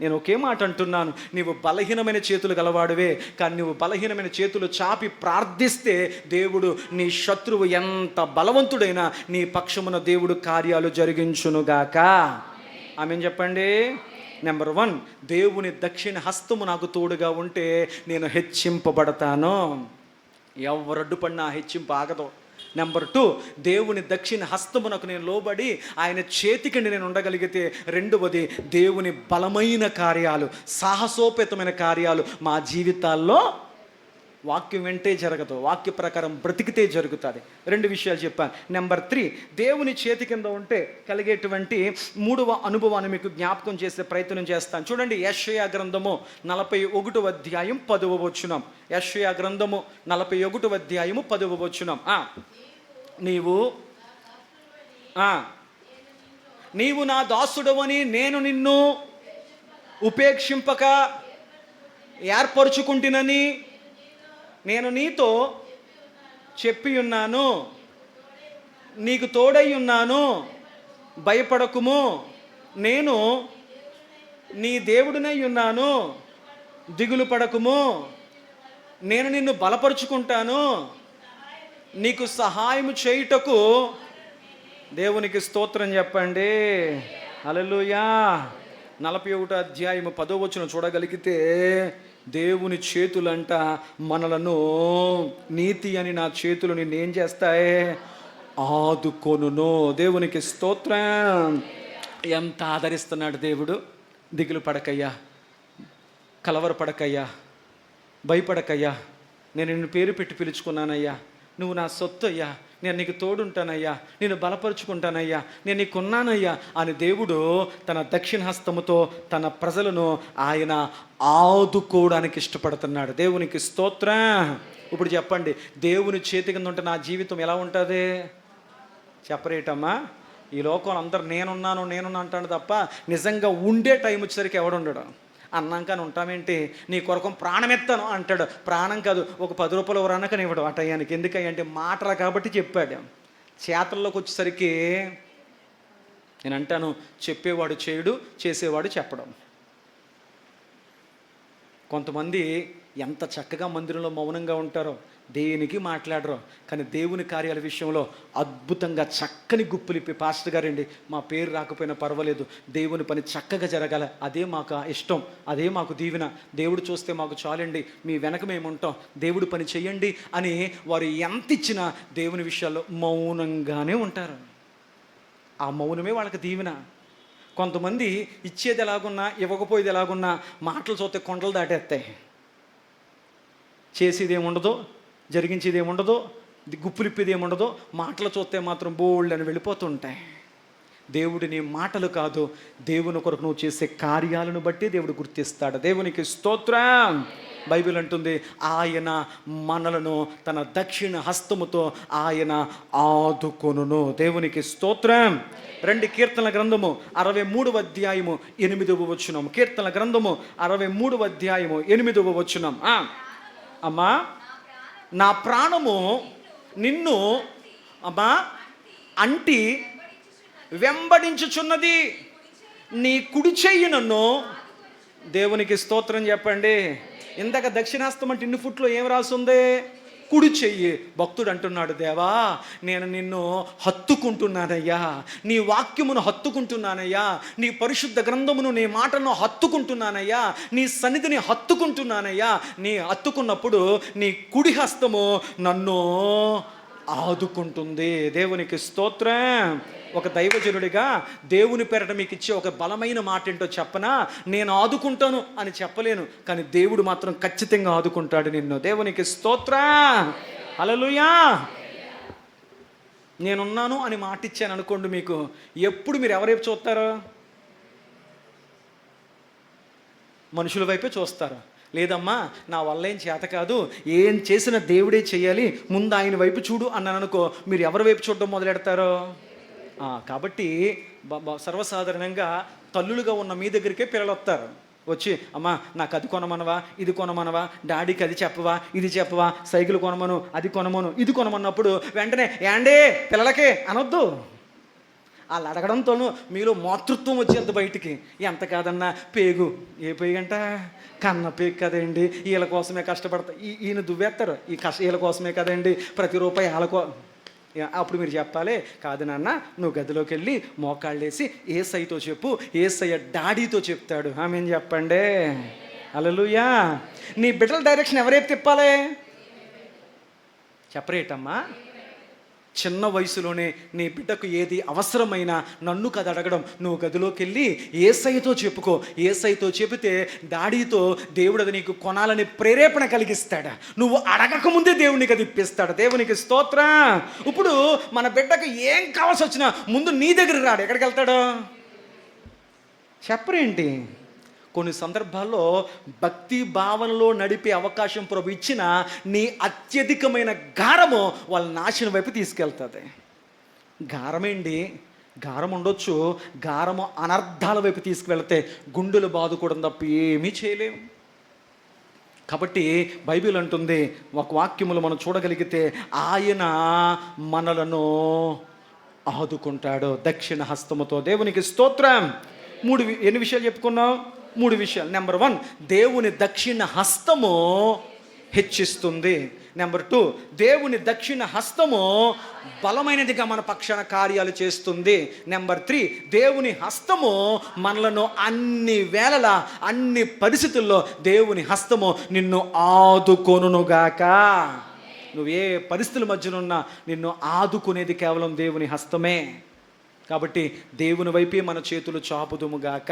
నేను ఒకే మాట అంటున్నాను, నీవు బలహీనమైన చేతులు గలవాడువే, కానీ నువ్వు బలహీనమైన చేతులు చాపి ప్రార్థిస్తే దేవుడు, నీ శత్రువు ఎంత బలవంతుడైనా నీ పక్షమున దేవుడు కార్యాలు జరిగించునుగాక. ఆమేన్ చెప్పండి. నెంబర్ 1, దేవుని దక్షిణ హస్తము నాకు తోడుగా ఉంటే నేను హెచ్చింపబడతాను. ఎవరు అడ్డుపడినా హెచ్చింపు ఆగదు. నెంబర్ 2, దేవుని దక్షిణ హస్తమునకు నేను లోబడి ఆయన చేతికి నేను ఉండగలిగితే, రెండవది దేవుని బలమైన కార్యాలు, సాహసోపేతమైన కార్యాలు మా జీవితాల్లో వాక్యం వెంటే జరగదు, వాక్య ప్రకారం బ్రతికితే జరుగుతుంది. 2 విషయాలు చెప్పాను. నెంబర్ 3, దేవుని చేతి కింద ఉంటే కలిగేటువంటి 3వ అనుభవాన్ని మీకు జ్ఞాపకం చేసే ప్రయత్నం చేస్తాను. చూడండి, యెషయా గ్రంథము 41వ అధ్యాయం 10వ వచనం. యెషయా గ్రంథము 41వ అధ్యాయము 10వ వచనం. నీవు నా దాసుడవని నేను నిన్ను ఉపేక్షింపక ఏర్పరచుకుంటునని నేను నీతో చెప్పి ఉన్నాను, నీకు తోడై ఉన్నాను, భయపడకుము, నేను నీ దేవుడినై ఉన్నాను, దిగులు పడకుము, నేను నిన్ను బలపరుచుకుంటాను, నీకు సహాయం చేయుటకు. దేవునికి స్తోత్రం చెప్పండి. హల్లెలూయా. 41వ అధ్యాయము 10వ వచనం చూడగలిగితే, దేవుని చేతులంట మనలను, నీతి అని నా చేతులు నిన్నేం చేస్తాయి, ఆదుకొనును. దేవునికి స్తోత్రం. ఎంత ఆదరిస్తున్నాడు దేవుడు. దిగులు పడకయ్యా, కలవరపడకయ్యా, భయపడకయ్యా, నేను నిన్ను పేరు పెట్టి పిలుచుకున్నానయ్యా, నువ్వు నా సొత్తు అయ్యా, నేను నీకు తోడుంటానయ్యా, నేను బలపరుచుకుంటానయ్యా, నేను నీకున్నానయ్యా అని దేవుడు తన దక్షిణ హస్తముతో తన ప్రజలను ఆయన ఆదుకోవడానికి ఇష్టపడుతున్నాడు. దేవునికి స్తోత్రం. ఇప్పుడు చెప్పండి, దేవుని చేతి కింద ఉంటే నా జీవితం ఎలా ఉంటుంది? చెప్పరేటమ్మా. ఈ లోకంలో అందరు నేనున్నాను అంటాడు తప్ప నిజంగా ఉండే టైం వచ్చేసరికి ఎవడుండడు. అన్నాక ఉంటామేంటి, నీ కొరకు ప్రాణం ఎత్తాను అంటాడు. ప్రాణం కాదు, ఒక 10 రూపాయలు ఎవరన్నాకని ఇవ్వడం ఆ టయానికి. ఎందుకంటే మాటలు కాబట్టి చెప్పాడు. చేతల్లోకి వచ్చేసరికి నేను అంటాను, చెప్పేవాడు చేయడు, చేసేవాడు చెప్పడం. కొంతమంది ఎంత చక్కగా మందిరంలో మౌనంగా ఉంటారో, దేనికి మాట్లాడరు, కానీ దేవుని కార్యాల విషయంలో అద్భుతంగా చక్కని గుప్పులిప్పి, పాస్టర్ గారండి మా పేరు రాకపోయినా పర్వాలేదు, దేవుని పని చక్కగా జరగాల, అదే మాకు ఇష్టం, అదే మాకు దీవెన, దేవుడు చూస్తే మాకు చాలండి, మీ వెనక మేము ఉంటాం, దేవుడు పని చెయ్యండి అని వారు ఎంత ఇచ్చినా దేవుని విషయాల్లో మౌనంగానే ఉంటారు. ఆ మౌనమే వాళ్ళకి దీవెన. కొంతమంది ఇచ్చేది ఎలాగున్నా ఇవ్వకపోయేది ఎలాగున్నా మాటలు చూస్తే కొండలు దాటేస్తాయి. చేసేది ఏముండదో, జరిగించేది ఏముండదో, గుప్పులిప్పేది ఏముండదో, మాటలు చూస్తే మాత్రం బోల్డ్ అని వెళ్ళిపోతుంటాయి. దేవుడిని మాటలు కాదు, దేవుని కొరకు నువ్వు చేసే కార్యాలను బట్టి దేవుడు గుర్తిస్తాడు. దేవునికి స్తోత్రం. బైబిల్ అంటుంది, ఆయన మనలను తన దక్షిణ హస్తముతో ఆయన ఆదుకొనును. దేవునికి స్తోత్రం. 2 కీర్తనల గ్రంథము 63వ అధ్యాయము 8వ వచనం. కీర్తనల గ్రంథము 63వ అధ్యాయము 8వ వచనం. అమ్మా నా ప్రాణము నిన్ను అమ్మా అంటి వెంబడించుచున్నది, నీ కుడి చెయ్యి నన్ను. దేవునికి స్తోత్రం చెప్పండి. ఇందాక దక్షిణాస్తం అంటే ఇన్ని ఫుట్లో ఏం రాసుంది? కుడి చెయ్యి. భక్తుడు అంటున్నాడు, దేవా నేను నిన్ను హత్తుకుంటున్నానయ్యా, నీ వాక్యమును హత్తుకుంటున్నానయ్యా, నీ పరిశుద్ధ గ్రంథమును, నీ మాటలను హత్తుకుంటున్నానయ్యా, నీ సన్నిధిని హత్తుకుంటున్నానయ్యా. నీ హత్తుకున్నప్పుడు నీ కుడి హస్తము నన్ను ఆదుకుంటుంది. దేవునికి స్తోత్రం. ఒక దైవజనుడిగా దేవుని పేరట మీకు ఇచ్చే ఒక బలమైన మాట ఏంటో చెప్పనా? నేను ఆదుకుంటాను అని చెప్పలేను, కానీ దేవుడు మాత్రం ఖచ్చితంగా ఆదుకుంటాడు నిన్ను. దేవునికి స్తోత్రం. హల్లెలూయా. నేనున్నాను అని మాట ఇచ్చాను అనుకోండి, మీకు ఎప్పుడు మీరు ఎవరైపు చూస్తారో? మనుషుల వైపే చూస్తారు. లేదమ్మా నా వల్ల ఏం చేత కాదు, ఏం చేసినా దేవుడే చేయాలి, ముందు ఆయన వైపు చూడు అన్నాను అనుకో, మీరు ఎవరి వైపు చూడడం మొదలెడతారో? కాబట్టి సర్వసాధారణంగా తల్లులుగా ఉన్న మీ దగ్గరికే పిల్లలు వస్తారు. వచ్చి అమ్మా నాకు అది కొనమనవా, ఇది కొనమనవా, డాడీకి అది చెప్పవా, ఇది చెప్పవా, సైకిల్ కొనమను, అది కొనమను, ఇది కొనమన్నప్పుడు వెంటనే ఏండే పిల్లలకే అనొద్దు. వాళ్ళు అడగడంతోనూ మీలో మాతృత్వం వచ్చేది బయటికి. ఎంత కాదన్నా పేగు, ఏ పేగు అంట, కన్న పేగు కదండి, వీళ్ళ కోసమే కష్టపడతా, ఈయన దువ్వేస్తారు, వీళ్ళ కోసమే కదండి, ప్రతి రూపాయి వాళ్ళకో. అప్పుడు మీరు చెప్పాలి, కాదు నాన్న నువ్వు గదిలోకి వెళ్ళి మోకాళ్ళేసి ఏసైతో చెప్పు, ఏసయ్య డాడీతో చెప్తాడు. ఆమెన్ చెప్పండి. హల్లెలూయా. నీ బిడ్డల డైరెక్షన్ ఎవరైతే తిప్పాలి? చెప్పరేటమ్మా? చిన్న వయసులోనే నీ బిడ్డకు ఏది అవసరమైనా నన్ను కదా అడగడం. నువ్వు గదిలోకి వెళ్ళి యేసయ్యతో చెప్పుకో. యేసయ్యతో చెబితే డాడీతో దేవుడు అది నీకు కొనాలని ప్రేరేపణ కలిగిస్తాడు. నువ్వు అడగకముందే దేవునికి అది ఇప్పిస్తాడు. దేవునికి స్తోత్రం. ఇప్పుడు మన బిడ్డకు ఏం కావాల్సి వచ్చినా ముందు నీ దగ్గర రాడు. ఎక్కడికి వెళ్తాడు? చెప్పరేంటి? కొన్ని సందర్భాల్లో భక్తి భావనలో నడిపే అవకాశం ప్రభు ఇచ్చిన నీ అత్యధికమైన గారము వాళ్ళ నాశనం వైపు తీసుకెళ్తుంది. గారమేంటి? గారం ఉండొచ్చు, గారము అనర్థాల వైపు తీసుకువెళ్తే గుండెలు బాదుకోవడం తప్ప ఏమీ చేయలేము. కాబట్టి బైబిల్ అంటుంది, ఒక వాక్యములు మనం చూడగలిగితే, ఆయన మనలను ఆదుకుంటాడు దక్షిణ హస్తముతో. దేవునికి స్తోత్రం. ఎన్ని విషయాలు చెప్పుకున్నాం? 3 విషయాలు. నెంబర్ 1, దేవుని దక్షిణ హస్తము హెచ్చిస్తుంది. నెంబర్ 2, దేవుని దక్షిణ హస్తము బలమైనదిగా మన పక్షాన కార్యాలు చేస్తుంది. నెంబర్ 3, దేవుని హస్తము మనలను అన్ని వేళలా అన్ని పరిస్థితుల్లో దేవుని హస్తము నిన్ను ఆదుకొనుగాక. నువ్వే పరిస్థితుల మధ్యనున్నా నిన్ను ఆదుకునేది కేవలం దేవుని హస్తమే. కాబట్టి దేవుని వైపే మన చేతులు చాపుదుముగాక.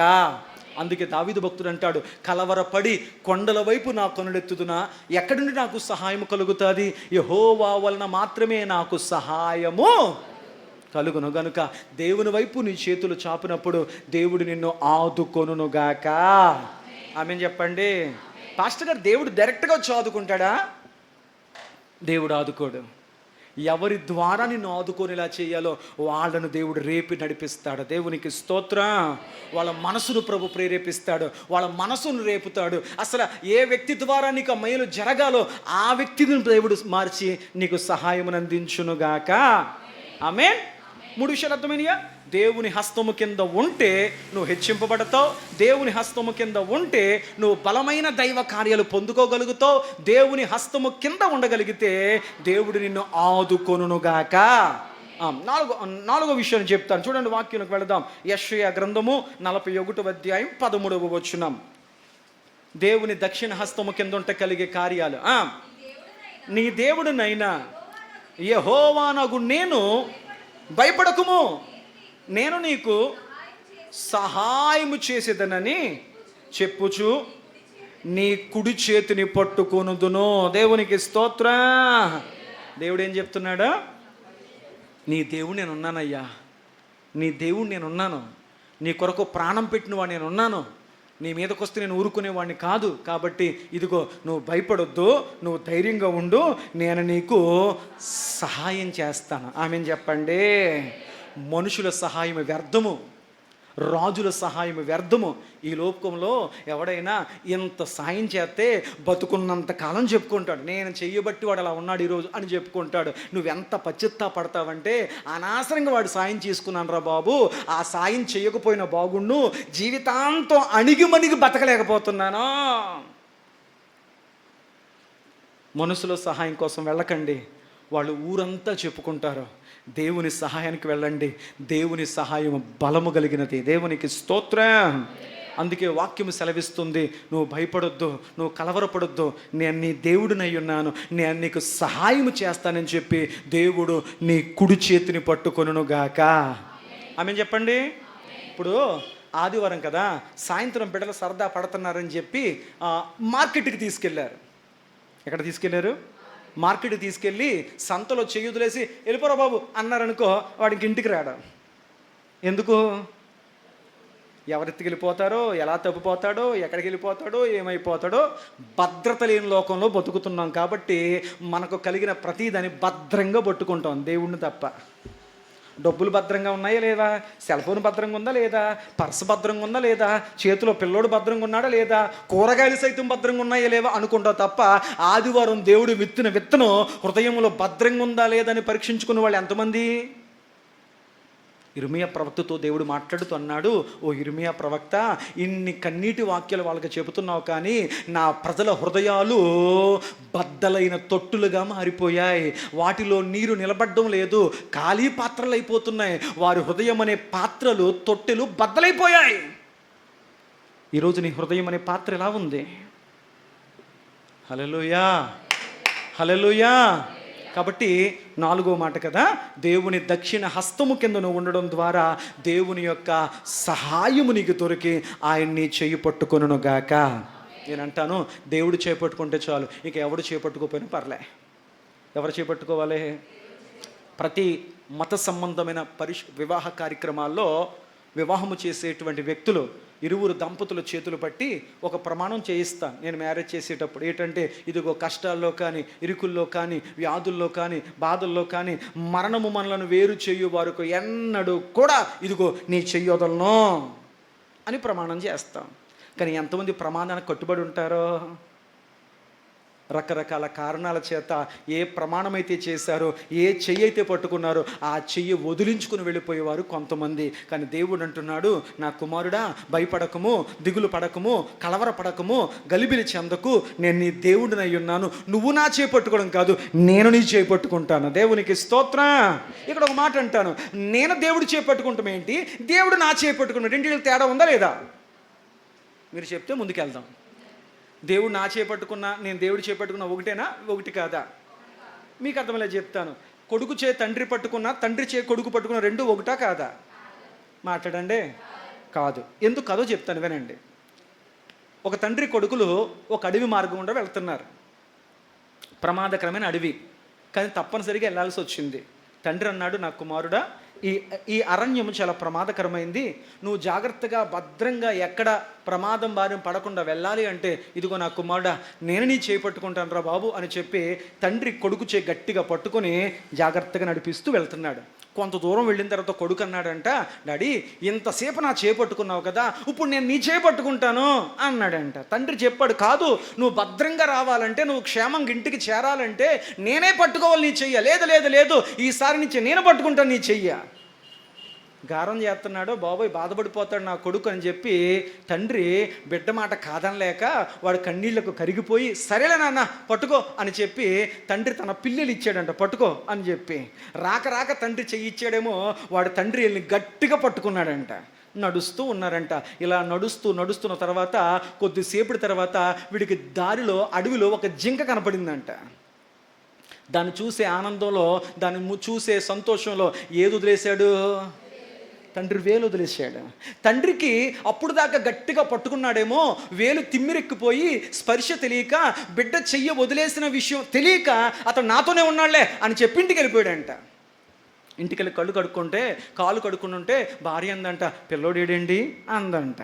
అందుకే దావీదు భక్తుడు అంటాడు, కలవరపడి కొండల వైపు నా కనులెత్తుదునా, ఎక్కడి నుండి నాకు సహాయము కలుగుతుంది? యెహోవా వలన మాత్రమే నాకు సహాయము కలుగును. గనుక దేవుని వైపు నీ చేతులు చాపినప్పుడు దేవుడు నిన్ను ఆదుకొనుగాక. ఆమేన్ చెప్పండి. పాస్టర్ గారు, దేవుడు డైరెక్ట్గా వచ్చి ఆదుకుంటాడా? దేవుడు ఆదుకోడు. ఎవరి ద్వారా నిన్ను ఆదుకోనేలా చేయాలో వాళ్ళను దేవుడు రేపి నడిపిస్తాడు. దేవునికి స్తోత్రం. వాళ్ళ మనసును ప్రభు ప్రేరేపిస్తాడు, వాళ్ళ మనసును రేపుతాడు. అసలు ఏ వ్యక్తి ద్వారా నీకు ఆ మేలు జరగాలో ఆ వ్యక్తిని దేవుడు మార్చి నీకు సహాయం అందించునుగాక. ఆమేన్. 3 విషయాలు అర్థమైనయా? దేవుని హస్తము కింద ఉంటే నువ్వు హెచ్చింపబడతావు. దేవుని హస్తము కింద ఉంటే నువ్వు బలమైన దైవ కార్యాలు పొందుకోగలుగుతావు. దేవుని హస్తము కింద ఉండగలిగితే దేవుడు నిన్ను ఆదుకొనుగాక. నాలుగో విషయాన్ని చెప్తాను. చూడండి, వాక్యంలోకి వెళదాం. యెషయా గ్రంథము 41వ అధ్యాయం 13వ వచనం. దేవుని దక్షిణ హస్తము కింద ఉంటే కలిగే కార్యాలు. నీ దేవుడునైనా యెహోవానగు నేను భయపడకుము, నేను నీకు సహాయము చేసేదనని చెప్పుచు నీ కుడి చేతిని పట్టుకొనుదును. దేవునికి స్తోత్రం. దేవుడు ఏం చెప్తున్నాడు? నీ దేవుడు నేనున్నానయ్యా, నీ దేవుడు నేనున్నాను, నీ కొరకు ప్రాణం పెట్టినవాడు నేనున్నాను, నీ మీదకి వస్తే నేను ఊరుకునేవాడిని కాదు. కాబట్టి ఇదిగో, నువ్వు భయపడొద్దు, నువ్వు ధైర్యంగా ఉండు, నేను నీకు సహాయం చేస్తాను. ఆమేన్ చెప్పండి. మనుషుల సహాయం వ్యర్థము, రాజుల సహాయం వ్యర్థము. ఈ లోకంలో ఎవడైనా ఇంత సాయం చేస్తే బతుకున్నంత కాలం చెప్పుకుంటాడు, నేను చెయ్యబట్టి వాడు అలా ఉన్నాడు ఈరోజు అని చెప్పుకుంటాడు. నువ్వెంత పశ్చాత్తాపడతావంటే, అనవసరంగా వాడు సాయం చేసుకున్నాను రా బాబు, ఆ సాయం చేయకపోయినా బాగుండు, జీవితాంతం అణిగిమణిగి బతకలేకపోతున్నాను. మనుషుల సహాయం కోసం వెళ్ళకండి, వాళ్ళు ఊరంతా చెప్పుకుంటారు. దేవుని సహాయానికి వెళ్ళండి. దేవుని సహాయం బలము కలిగినది. దేవునికి స్తోత్రం. అందుకే వాక్యము సెలవిస్తుంది, నువ్వు భయపడొద్దు, నువ్వు కలవరపడొద్దు, నేను నీ దేవుడినై ఉన్నాను, నేను నీకు సహాయం చేస్తానని చెప్పి దేవుడు నీ కుడి చేతిని పట్టుకొనుగాక. ఆమేన్ చెప్పండి. ఇప్పుడు ఆదివారం కదా, సాయంత్రం బిడ్డలు సరదా పడుతున్నారని చెప్పి మార్కెట్కి తీసుకెళ్ళారు. ఎక్కడ తీసుకెళ్ళారు? మార్కెట్కి తీసుకెళ్ళి సంతలో చెయ్యుదులేసి వెళ్ళిపోరా బాబు అన్నారనుకో, వాడికి ఇంటికి రావడం ఎందుకు? ఎవరెత్తికి వెళ్ళిపోతారో, ఎలా తప్పిపోతాడో, ఎక్కడికి వెళ్ళిపోతాడో, ఏమైపోతాడో. భద్రత లేని లోకంలో బతుకుతున్నాం కాబట్టి మనకు కలిగిన ప్రతిదాన్ని భద్రంగా పట్టుకుంటాం, దేవుణ్ణి తప్ప. డబ్బులు భద్రంగా ఉన్నాయా లేదా, సెల్ ఫోన్ భద్రంగా ఉందా లేదా, పర్సు భద్రంగా ఉందా లేదా, చేతిలో పిల్లోడు భద్రంగా ఉన్నాడా లేదా, కూరగాయలు సైతం భద్రంగా ఉన్నాయా లేవా అనుకుంటావు తప్ప, ఆదివారం దేవుడు విత్తిన విత్తనం హృదయంలో భద్రంగా ఉందా లేదని పరీక్షించుకున్న వాళ్ళు ఎంతమంది? ఇర్మియా ప్రవక్తతో దేవుడు మాట్లాడుతూ అన్నాడు, ఓ ఇర్మియా ప్రవక్త, ఇన్ని కన్నీటి వాక్యాలు వాళ్ళకి చెబుతున్నావు, కానీ నా ప్రజల హృదయాలు బద్దలైన తొట్టులుగా మారిపోయాయి, వాటిలో నీరు నిలబడడం లేదు, ఖాళీ పాత్రలు అయిపోతున్నాయి, వారి హృదయం అనే పాత్రలు, తొట్టెలు బద్దలైపోయాయి. ఈరోజు నీ హృదయం అనే పాత్ర ఎలా ఉంది? హల్లెలూయా, హల్లెలూయా. కాబట్టి 4వ మాట కదా, దేవుని దక్షిణ హస్తము కింద నువ్వు ఉండడం ద్వారా దేవుని యొక్క సహాయము నీకు దొరికి ఆయన్ని చేయి పట్టుకొనును గాక. నేను అంటాను, దేవుడు చేపట్టుకుంటే చాలు, ఇక ఎవడు చేపట్టుకోపోయినా పర్లే. ఎవరు చేపట్టుకోవాలి? ప్రతి మత సంబంధమైన వివాహ కార్యక్రమాల్లో వివాహము చేసేటువంటి వ్యక్తులు ఇరువురు దంపతుల చేతులు పట్టి ఒక ప్రమాణం చేయిస్తాను నేను మ్యారేజ్ చేసేటప్పుడు. ఏంటంటే, ఇదిగో కష్టాల్లో కానీ, ఇరుకుల్లో కానీ, వ్యాధుల్లో కానీ, బాధల్లో కానీ, మరణము మనలను వేరు చేయు వారికి ఎన్నడూ కూడా ఇదిగో నీ చెయ్యొదలను అని ప్రమాణం చేస్తాం. కానీ ఎంతమంది ప్రమాణానికి కట్టుబడి ఉంటారో? రకరకాల కారణాల చేత ఏ ప్రమాణమైతే చేశారో, ఏ చెయ్యి అయితే పట్టుకున్నారో ఆ చెయ్యి వదిలించుకుని వెళ్ళిపోయేవారు కొంతమంది. కానీ దేవుడు అంటున్నాడు, నా కుమారుడా, భయపడకము, దిగులు పడకము, కలవరపడకము, గలిబిలి చెందకు, నేను నీ దేవుడినై ఉన్నాను. నువ్వు నా చేపట్టుకోవడం కాదు, నేను నీ చేపట్టుకుంటాను. దేవునికి స్తోత్రం. ఇక్కడ ఒక మాట అంటాను, నేను దేవుడు చేపట్టుకుంటాం ఏంటి, దేవుడు నా చేపట్టుకుంటాం, రెండింటికి తేడా ఉందా లేదా? మీరు చెప్తే ముందుకెళ్దాం. దేవుడు నా చేపట్టుకున్నా, నేను దేవుడు చేపట్టుకున్నా ఒకటేనా? ఒకటి కాదా? మీకు అర్థమయ్యేలా చెప్తాను. కొడుకు తండ్రి పట్టుకున్నా, తండ్రి కొడుకు పట్టుకున్నా, రెండు ఒకటా కాదా? మాట్లాడండి. కాదు. ఎందుకు కాదో చెప్తాను, వినండి. ఒక తండ్రి కొడుకులు ఒక అడవి మార్గం గుండా వెళ్తున్నారు. ప్రమాదకరమైన అడవి, కానీ తప్పనిసరిగా వెళ్ళాల్సి వచ్చింది. తండ్రి అన్నాడు, నా కుమారుడా, ఈ అరణ్యము చాలా ప్రమాదకరమైంది, నువ్వు జాగ్రత్తగా భద్రంగా ఎక్కడ ప్రమాదం బారిన పడకుండా వెళ్ళాలి అంటే ఇదిగో నా కుమారుడా, నేను నీ చేపట్టుకుంటాను రా బాబు అని చెప్పి తండ్రి కొడుకు గట్టిగా పట్టుకొని జాగ్రత్తగా నడిపిస్తూ వెళ్తున్నాడు. కొంత దూరం వెళ్ళిన తర్వాత కొడుకు అన్నాడంట, డాడీ ఇంతసేపు నా చేపట్టుకున్నావు కదా, ఇప్పుడు నేను నీ చేపట్టుకుంటాను అన్నాడంట. తండ్రి చెప్పాడు, కాదు, నువ్వు భద్రంగా రావాలంటే, నువ్వు క్షేమంగా ఇంటికి చేరాలంటే నేనే పట్టుకోవాలి నీ చెయ్య. లేదు లేదు లేదు, ఈసారి నుంచి నేను పట్టుకుంటాను నీ చెయ్య. గారం చేస్తున్నాడో బాబోయ్, బాధపడిపోతాడు నా కొడుకు అని చెప్పి తండ్రి బిడ్డ మాట కాదనలేక వాడు కన్నీళ్లకు కరిగిపోయి, సరేలే నాన్న పట్టుకో అని చెప్పి తండ్రి తన పిల్లలు ఇచ్చాడంట, పట్టుకో అని చెప్పి. రాక తండ్రి చెయ్యి ఇచ్చాడేమో, వాడు తండ్రి వెళ్ళి గట్టిగా పట్టుకున్నాడంట. నడుస్తూ ఉన్నారంట. ఇలా నడుస్తున్న తర్వాత కొద్దిసేపటి తర్వాత వీడికి దారిలో అడవిలో ఒక జింక కనపడిందంట. దాన్ని చూసే ఆనందంలో, దాన్ని చూసే సంతోషంలో ఏది వదిలేశాడు? తండ్రి వేలు వదిలేశాడు. తండ్రికి అప్పుడు దాకా గట్టిగా పట్టుకున్నాడేమో, వేలు తిమ్మిరెక్కిపోయి స్పర్శ తెలియక, బిడ్డ చెయ్యి వదిలేసిన విషయం తెలియక అతను నాతోనే ఉన్నాడులే అని చెప్పి ఇంటికి వెళ్ళిపోయాడంట. ఇంటికి వెళ్ళి కాలు కడుక్కుంటుంటే భార్య అందంట, పిల్లోడేడేంటి అందంట.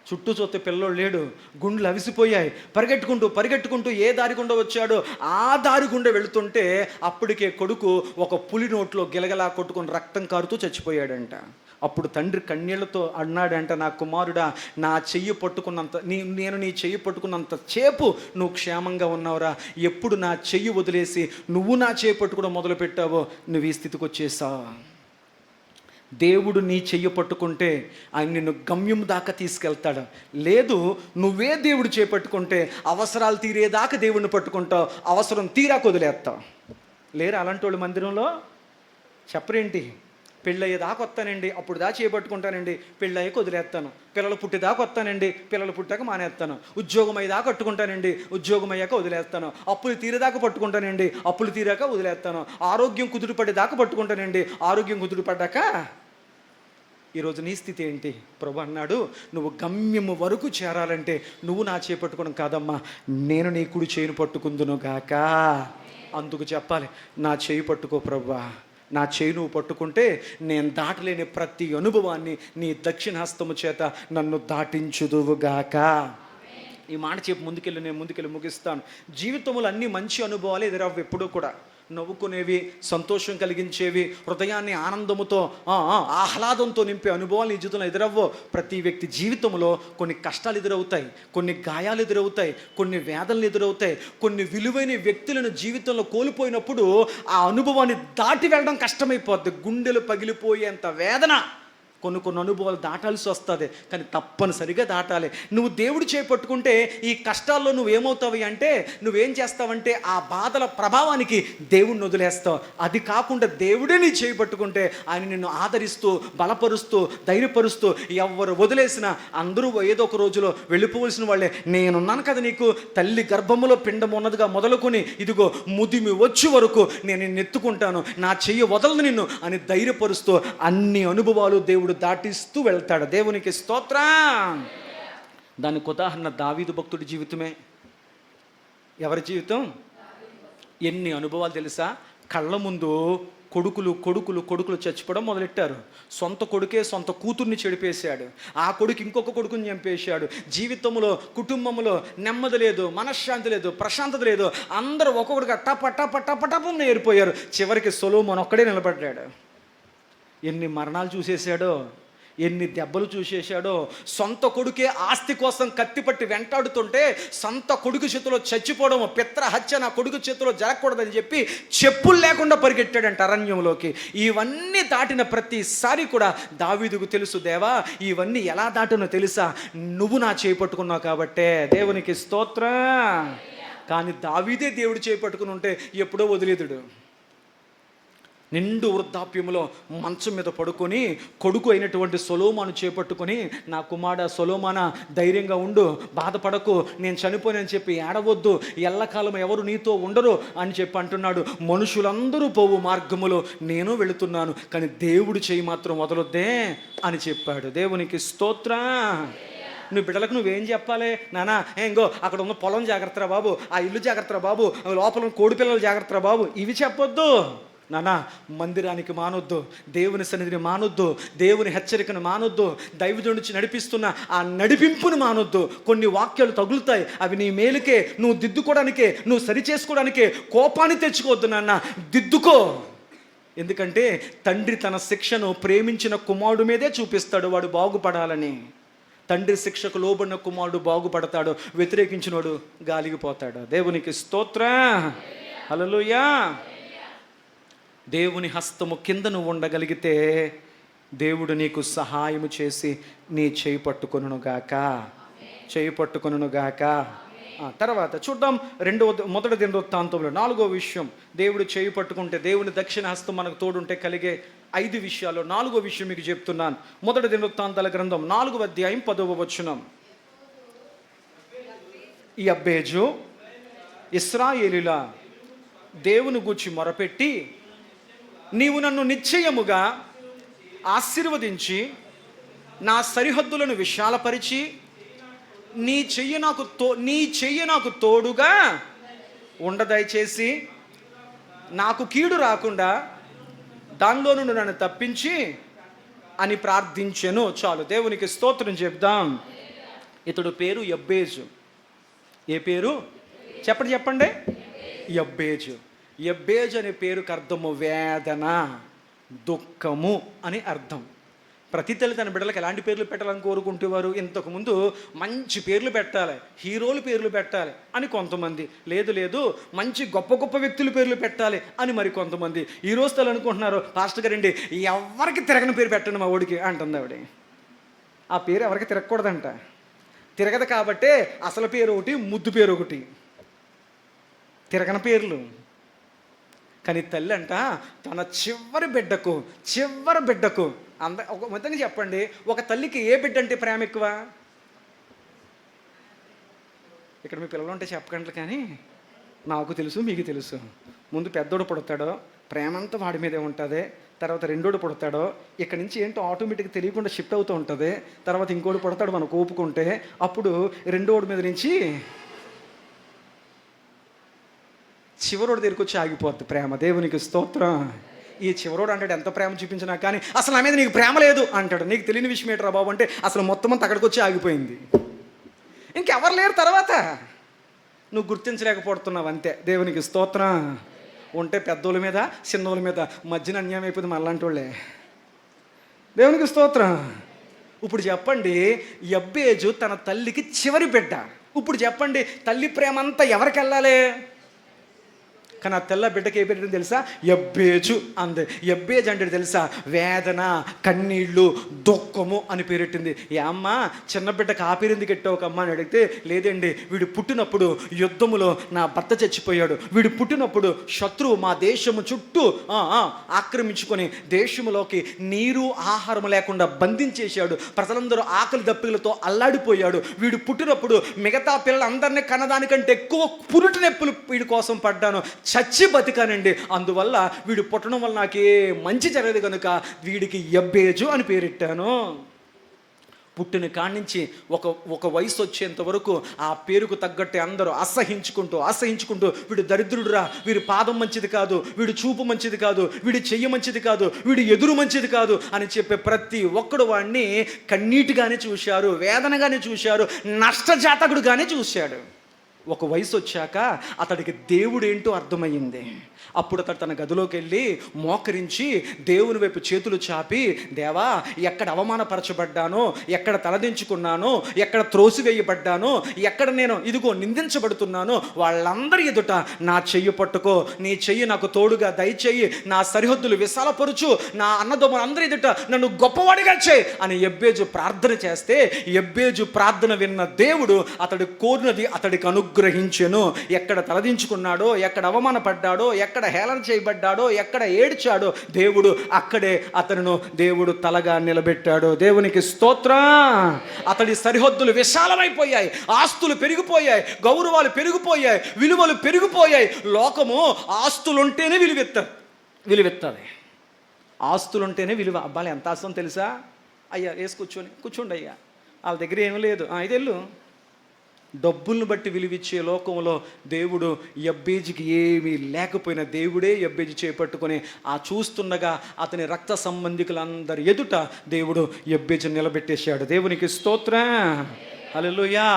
చుట్టూ చూస్తే పిల్లోడు లేడు, గుండెలు అవిసిపోయాయి. పరిగెట్టుకుంటూ ఏ దారి గుండా వచ్చాడో ఆ దారి గుండా వెళుతుంటే అప్పటికే కొడుకు ఒక పులి నోట్లో గిలగలా కొట్టుకొని రక్తం కారుతూ చచ్చిపోయాడంట. అప్పుడు తండ్రి కన్నీళ్లతో అన్నాడంట, నా కుమారుడా, నా చెయ్యి పట్టుకున్నంత నేను నీ చెయ్యి పట్టుకున్నంత సేపు నువ్వు క్షేమంగా ఉన్నావురా. ఎప్పుడు నా చెయ్యి వదిలేసి నువ్వు నా చెయ్యి పట్టుకోవడం మొదలుపెట్టావో నువ్వు ఈ స్థితికి వచ్చేసావు. దేవుడు నీ చెయ్యి పట్టుకుంటే ఆయన నిన్ను గమ్యం దాకా తీసుకెళ్తాడు. లేదు, నువ్వే దేవుడు చేపట్టుకుంటే అవసరాలు తీరేదాకా దేవుడిని పట్టుకుంటావు, అవసరం తీరాక వదిలేస్తావు. లేరు అలాంటి వాళ్ళు మందిరంలో? చెప్పరేంటి? పెళ్ళయ్యేదాకా వస్తానండి, అప్పుడు దా చేపట్టుకుంటానండి, పెళ్ళయ్యాక వదిలేస్తాను. పిల్లలు పుట్టేదాకా వస్తానండి, పిల్లలు పుట్టాక మానేస్తాను. ఉద్యోగం అయ్యేదాకా పట్టుకుంటానండి, ఉద్యోగం అయ్యాక వదిలేస్తాను. అప్పులు తీరేదాకా పట్టుకుంటానండి, అప్పులు తీరాక వదిలేస్తాను. ఆరోగ్యం కుదురుపడేదాకా పట్టుకుంటానండి, ఆరోగ్యం కుదురుపడ్డాక. ఈరోజు నీ స్థితి ఏంటి? ప్రభు అన్నాడు, నువ్వు గమ్యము వరకు చేరాలంటే నువ్వు నా చేపట్టుకోవడం కాదమ్మా, నేను నీ కుడి చేయిని పట్టుకుందును గాక. అందుకు చెప్పాలి, నా చేయి పట్టుకో ప్రభువా, నా చేయి నువ్వు పట్టుకుంటే నేను దాటలేని ప్రతి అనుభవాన్ని నీ దక్షిణ హస్తము చేత నన్ను దాటించుదువుగాక. ఈ మాట చెప్పి ముందుకెళ్ళి ముగిస్తాను. జీవితంలో అన్ని మంచి అనుభవాలు ఎదురవ్వు. ఎప్పుడూ కూడా నవ్వుకునేవి, సంతోషం కలిగించేవి, హృదయాన్ని ఆనందముతో ఆహ్లాదంతో నింపే అనుభవాలు నీ జీవితంలో ఎదురవ్వో. ప్రతి వ్యక్తి జీవితంలో కొన్ని కష్టాలు ఎదురవుతాయి, కొన్ని గాయాలు ఎదురవుతాయి, కొన్ని వేదనలు ఎదురవుతాయి, కొన్ని విలువైన వ్యక్తులను జీవితంలో కోల్పోయినప్పుడు ఆ అనుభవాన్ని దాటి వెళ్ళడం కష్టమైపోద్ది. గుండెలు పగిలిపోయేంత వేదన కొన్ని అనుభవాలు దాటాల్సి వస్తుంది, కానీ తప్పనిసరిగా దాటాలి. నువ్వు దేవుడు చేపట్టుకుంటే ఈ కష్టాల్లో నువ్వేమవుతావు అంటే, నువ్వేం చేస్తావంటే ఆ బాధల ప్రభావానికి దేవుడిని వదిలేస్తావు. అది కాకుండా దేవుడే నీ చేపట్టుకుంటే ఆయన నిన్ను ఆదరిస్తూ, బలపరుస్తూ, ధైర్యపరుస్తూ, ఎవరు వదిలేసినా అందరూ ఏదో ఒక రోజులో వెళ్ళిపోవలసిన వాళ్ళే. నేనున్నాను కదా నీకు, తల్లి గర్భములో పిండం ఉన్నదిగా మొదలుకొని ఇదిగో ముదిమి వచ్చి వరకు నేను నిన్ను ఎత్తుకుంటాను, నా చెయ్యి వదలదు నిన్ను అని ధైర్యపరుస్తూ అన్ని అనుభవాలు దేవుడు దాటిస్తూ వెళ్తాడు. దేవునికి స్తోత్రం. దానికి ఉదాహరణ దావీదు భక్తుడి జీవితమే. ఎవరి జీవితం? ఎన్ని అనుభవాలు తెలుసా? కళ్ళ ముందు కొడుకులు చచ్చిపోవడం మొదలెట్టారు. సొంత కొడుకే సొంత కూతుర్ని చెడిపేశాడు. ఆ కొడుకు ఇంకొక కొడుకుని చంపేశాడు. జీవితంలో, కుటుంబంలో నెమ్మది లేదు, మనశ్శాంతి లేదు, ప్రశాంతత లేదు. అందరూ ఒక్కొక్కడిగా టప నేరిపోయారు. చివరికి సొలొమోను ఒక్కడే నిలబడ్డాడు. ఎన్ని మరణాలు చూసేశాడో, ఎన్ని దెబ్బలు చూసేశాడో. సొంత కొడుకే ఆస్తి కోసం కత్తిపట్టి వెంటాడుతుంటే సొంత కొడుకు చేతిలో చచ్చిపోవడం, పిత్రహత్య నా కొడుకు చేతిలో జరగకూడదని చెప్పి చెప్పులు లేకుండా పరిగెట్టాడంట అరణ్యంలోకి. ఇవన్నీ దాటిన ప్రతిసారి కూడా దావీదుకు తెలుసు, దేవా ఇవన్నీ ఎలా దాటునో తెలుసా, నువ్వు నా చేపట్టుకున్నావు కాబట్టే. దేవునికి స్తోత్రం. కానీ దావీదే దేవుడు చేపట్టుకుని ఉంటే ఎప్పుడో వదిలేదుడు. నిండు వృద్ధాప్యంలో మంచం మీద పడుకొని కొడుకు అయినటువంటి సొలొమోను చేపట్టుకొని, నా కుమారుడా సొలొమోనా ధైర్యంగా ఉండు, బాధపడకు, నేను చనిపోయానని చెప్పి ఏడవద్దు, ఎల్లకాలం ఎవరు నీతో ఉండరు అని చెప్పి అంటున్నాడు. మనుషులందరూ పోవు మార్గములో నేను వెళుతున్నాను, కానీ దేవుడు చేయి మాత్రం వదలొద్దే అని చెప్పాడు. దేవునికి స్తోత్రం. నువ్వు బిడ్డలకు నువ్వేం చెప్పాలి? నానా ఇంకో అక్కడ ఉన్న పొలం జాగ్రత్తరా బాబు, ఆ ఇల్లు జాగ్రత్తరా బాబు, లోపల కోడి పిల్లలు జాగ్రత్తరా బాబు, ఇవి చెప్పొద్దు. నానా మందిరానికి మానొద్దు, దేవుని సన్నిధిని మానొద్దు, దేవుని హెచ్చరికను మానొద్దు, దైవజనుడి నుంచి నడిపిస్తున్న ఆ నడిపింపును మానొద్దు. కొన్ని వాక్యాలు తగులుతాయి, అవి నీ మేలుకే, నువ్వు దిద్దుకోవడానికే, నువ్వు సరి చేసుకోవడానికే. కోపాన్ని తెచ్చుకోవద్దు నాన్న, దిద్దుకో. ఎందుకంటే తండ్రి తన శిక్షను ప్రేమించిన కుమారుడు మీదే చూపిస్తాడు, వాడు బాగుపడాలని. తండ్రి శిక్షకు లోబడిన కుమారుడు బాగుపడతాడు, వ్యతిరేకించినోడు గాలిగిపోతాడు. దేవునికి స్తోత్రం. హల్లెలూయా. దేవుని హస్తము కింద నువ్వు ఉండగలిగితే దేవుడు నీకు సహాయము చేసి నీ చేయి పట్టుకొనుగాక. తర్వాత చూద్దాం మొదటి దినవృత్తాంతంలో 4వ విషయం. దేవుడు చేయి పట్టుకుంటే, దేవుని దక్షిణ హస్తం మనకు తోడుంటే కలిగే 5 విషయాలు 4వ విషయం మీకు చెప్తున్నాను. మొదటి దినవృత్తాంతాల గ్రంథం 4వ అధ్యాయం 10వ వచనం. ఈ అబ్బేజు ఇశ్రాయేలీల దేవుని గూర్చి మొరపెట్టి, నీవు నన్ను నిశ్చయముగా ఆశీర్వదించి నా సరిహద్దులను విశాలపరిచి నీ చెయ్యి నాకు తోడుగా ఉండదయచేసి నాకు కీడు రాకుండా దానిలో నుండి నన్ను తప్పించి అని ప్రార్థించెను. చాలు, దేవునికి స్తోత్రం చెప్దాం. ఇతడు పేరు యబ్బేజు. ఏ పేరు చెప్పండి? యబ్బేజు. యబ్బేజు అనే పేరుకు అర్థము వేదన, దుఃఖము అని అర్థం. ప్రతి తల్లి తన బిడ్డలకు ఎలాంటి పేర్లు పెట్టాలని కోరుకుంటేవారు? ఇంతకుముందు మంచి పేర్లు పెట్టాలి, హీరోల పేర్లు పెట్టాలి అని కొంతమంది, లేదు మంచి గొప్ప వ్యక్తుల పేర్లు పెట్టాలి అని మరి కొంతమంది. ఈ రోజు తల్లి అనుకుంటున్నారు, పాస్టర్ గారండి ఎవరికి తిరగని పేరు పెట్టండి మా ఓడికి అంటుంది ఆవిడ. ఆ పేరు ఎవరికి తిరగకూడదంట. తిరగదు కాబట్టే అసలు పేరు ఒకటి, ముద్దు పేరు ఒకటి, తిరగని పేర్లు. కానీ తల్లి అంట తన చివరి బిడ్డకు ఒక మొత్తంగా చెప్పండి, ఒక తల్లికి ఏ బిడ్డ అంటే ప్రేమ ఎక్కువ? ఇక్కడ మీ పిల్లలు ఉంటే చెప్పకండి, కానీ నాకు తెలుసు, మీకు తెలుసు. ముందు పెద్దోడు పుడతాడో ప్రేమ అంతా వాడి మీదే ఉంటుంది, తర్వాత రెండోడు పుడతాడో ఇక్కడి నుంచి ఏంటో ఆటోమేటిక్గా తెలియకుండా షిఫ్ట్ అవుతూ ఉంటుంది, తర్వాత ఇంకోటి పుడతాడు మనకు ఓపుకుంటే, అప్పుడు రెండోడి మీద నుంచి చివరోడు దగ్గరికి వచ్చి ఆగిపోద్ది ప్రేమ. దేవునికి స్తోత్రం. ఈ చివరోడు అంటాడు, ఎంత ప్రేమ చూపించినా కానీ అసలు నా మీద నీకు ప్రేమ లేదు అంటాడు. నీకు తెలియని విషయం ఏంటరా బాబు అంటే అసలు మొత్తం అంతా అక్కడికి వచ్చి ఆగిపోయింది, ఇంకెవరు లేరు తర్వాత. నువ్వు గుర్తించలేకపోతున్నావు అంతే. దేవునికి స్తోత్రం. ఉంటే పెద్దోళ్ళ మీద, చిన్నోళ్ళ మీద, మధ్యన అన్యాయం అయిపోయింది మళ్ళంటి వాళ్ళే. దేవునికి స్తోత్రం. ఇప్పుడు చెప్పండి, యబ్బేజు తన తల్లికి చివరి బిడ్డ. ఇప్పుడు చెప్పండి, తల్లి ప్రేమ అంతా ఎవరికి వెళ్ళాలి? కానీ ఆ తెల్ల బిడ్డకి ఏ పేరు తెలుసా? యబ్బేజు అంది. యబ్బేజు అంటే తెలుసా? వేదన, కన్నీళ్ళు, దుఃఖము అని పేరెట్టింది. ఏ అమ్మ చిన్న బిడ్డకు ఆ పేరు ఎందుకు ఎట్టావు అమ్మ అని అడిగితే, లేదండి వీడు పుట్టినప్పుడు యుద్ధములో నా భర్త చచ్చిపోయాడు, వీడు పుట్టినప్పుడు శత్రువు మా దేశము చుట్టూ ఆక్రమించుకొని దేశంలోకి నీరు ఆహారం లేకుండా బంధించేశాడు, ప్రజలందరూ ఆకలి దప్పికలతో అల్లాడిపోయాడు, వీడు పుట్టినప్పుడు మిగతా పిల్లలందరినీ కన్నదానికంటే ఎక్కువ పురుటి నొప్పులు వీడి కోసం పడ్డాను, చచ్చి బతికానండి, అందువల్ల వీడు పుట్టడం వల్ల నాకే మంచి జరగదు కనుక వీడికి యబ్బేజు అని పేరెట్టాను. పుట్టిన కాడి నుంచి ఒక వయసు వచ్చేంత వరకు ఆ పేరుకు తగ్గట్టే అందరూ అసహించుకుంటూ వీడు దరిద్రుడురా, వీడి పాదం మంచిది కాదు, వీడి చూపు మంచిది కాదు, వీడి చెయ్యి మంచిది కాదు, వీడి ఎదురు మంచిది కాదు అని చెప్పే ప్రతి ఒక్కడు వాడిని కన్నీటిగానే చూశారు, వేదనగానే చూశారు, నష్టజాతకుడుగానే చూశాడు. ఒక వయసు వచ్చాక అతడికి దేవుడు ఏంటో అర్థమయ్యింది. అప్పుడు అతడు తన గదిలోకి వెళ్ళి మోకరించి దేవుని వైపు చేతులు చాపి, దేవా ఎక్కడ అవమానపరచబడ్డానో, ఎక్కడ తలదించుకున్నానో, ఎక్కడ త్రోసివేయబడ్డానో, ఎక్కడ నేను ఇదిగో నిందించబడుతున్నానో వాళ్ళందరి ఎదుట నా చెయ్యి పట్టుకో, నీ చెయ్యి నాకు తోడుగా దయచేయి, నా సరిహద్దులు విశాలపరుచు, నా అన్నదమ్ములందరి ఎదుట నన్ను గొప్పవాడిగా చేయి అని యబ్బేజు ప్రార్థన చేస్తే, యబ్బేజు ప్రార్థన విన్న దేవుడు అతడు కోరినది అతడికి అనుగ్రహించెను. ఎక్కడ తలదించుకున్నాడో, ఎక్కడ అవమానపడ్డాడో, ఎక్కడ హేళన చేయబడ్డాడో, ఎక్కడ ఏడ్చాడో దేవుడు అక్కడే అతను దేవుడు తలగా నిలబెట్టాడు. దేవునికి స్తోత్రం. అతడి సరిహద్దులు విశాలమైపోయాయి, ఆస్తులు పెరిగిపోయాయి, గౌరవాలు పెరిగిపోయాయి, విలువలు పెరిగిపోయాయి. లోకము ఆస్తులుంటేనే విలువెత్తది. ఆస్తులుంటేనే విలువ. అబ్బాయి ఎంత ఆస్తం తెలుసా? అయ్యా వేసి కూర్చోండి అయ్యా, వాళ్ళ దగ్గర ఏమీ లేదు, ఇదెళ్ళు. డబ్బులను బట్టి విలువిచ్చే లోకంలో దేవుడు యబ్బేజుకి ఏమీ లేకపోయినా దేవుడే యబ్బేజు చేపట్టుకొని ఆ చూస్తుండగా అతని రక్త సంబంధికులందరి ఎదుట దేవుడు యబ్బేజు నిలబెట్టేశాడు. దేవునికి స్తోత్రం. హల్లెలూయా.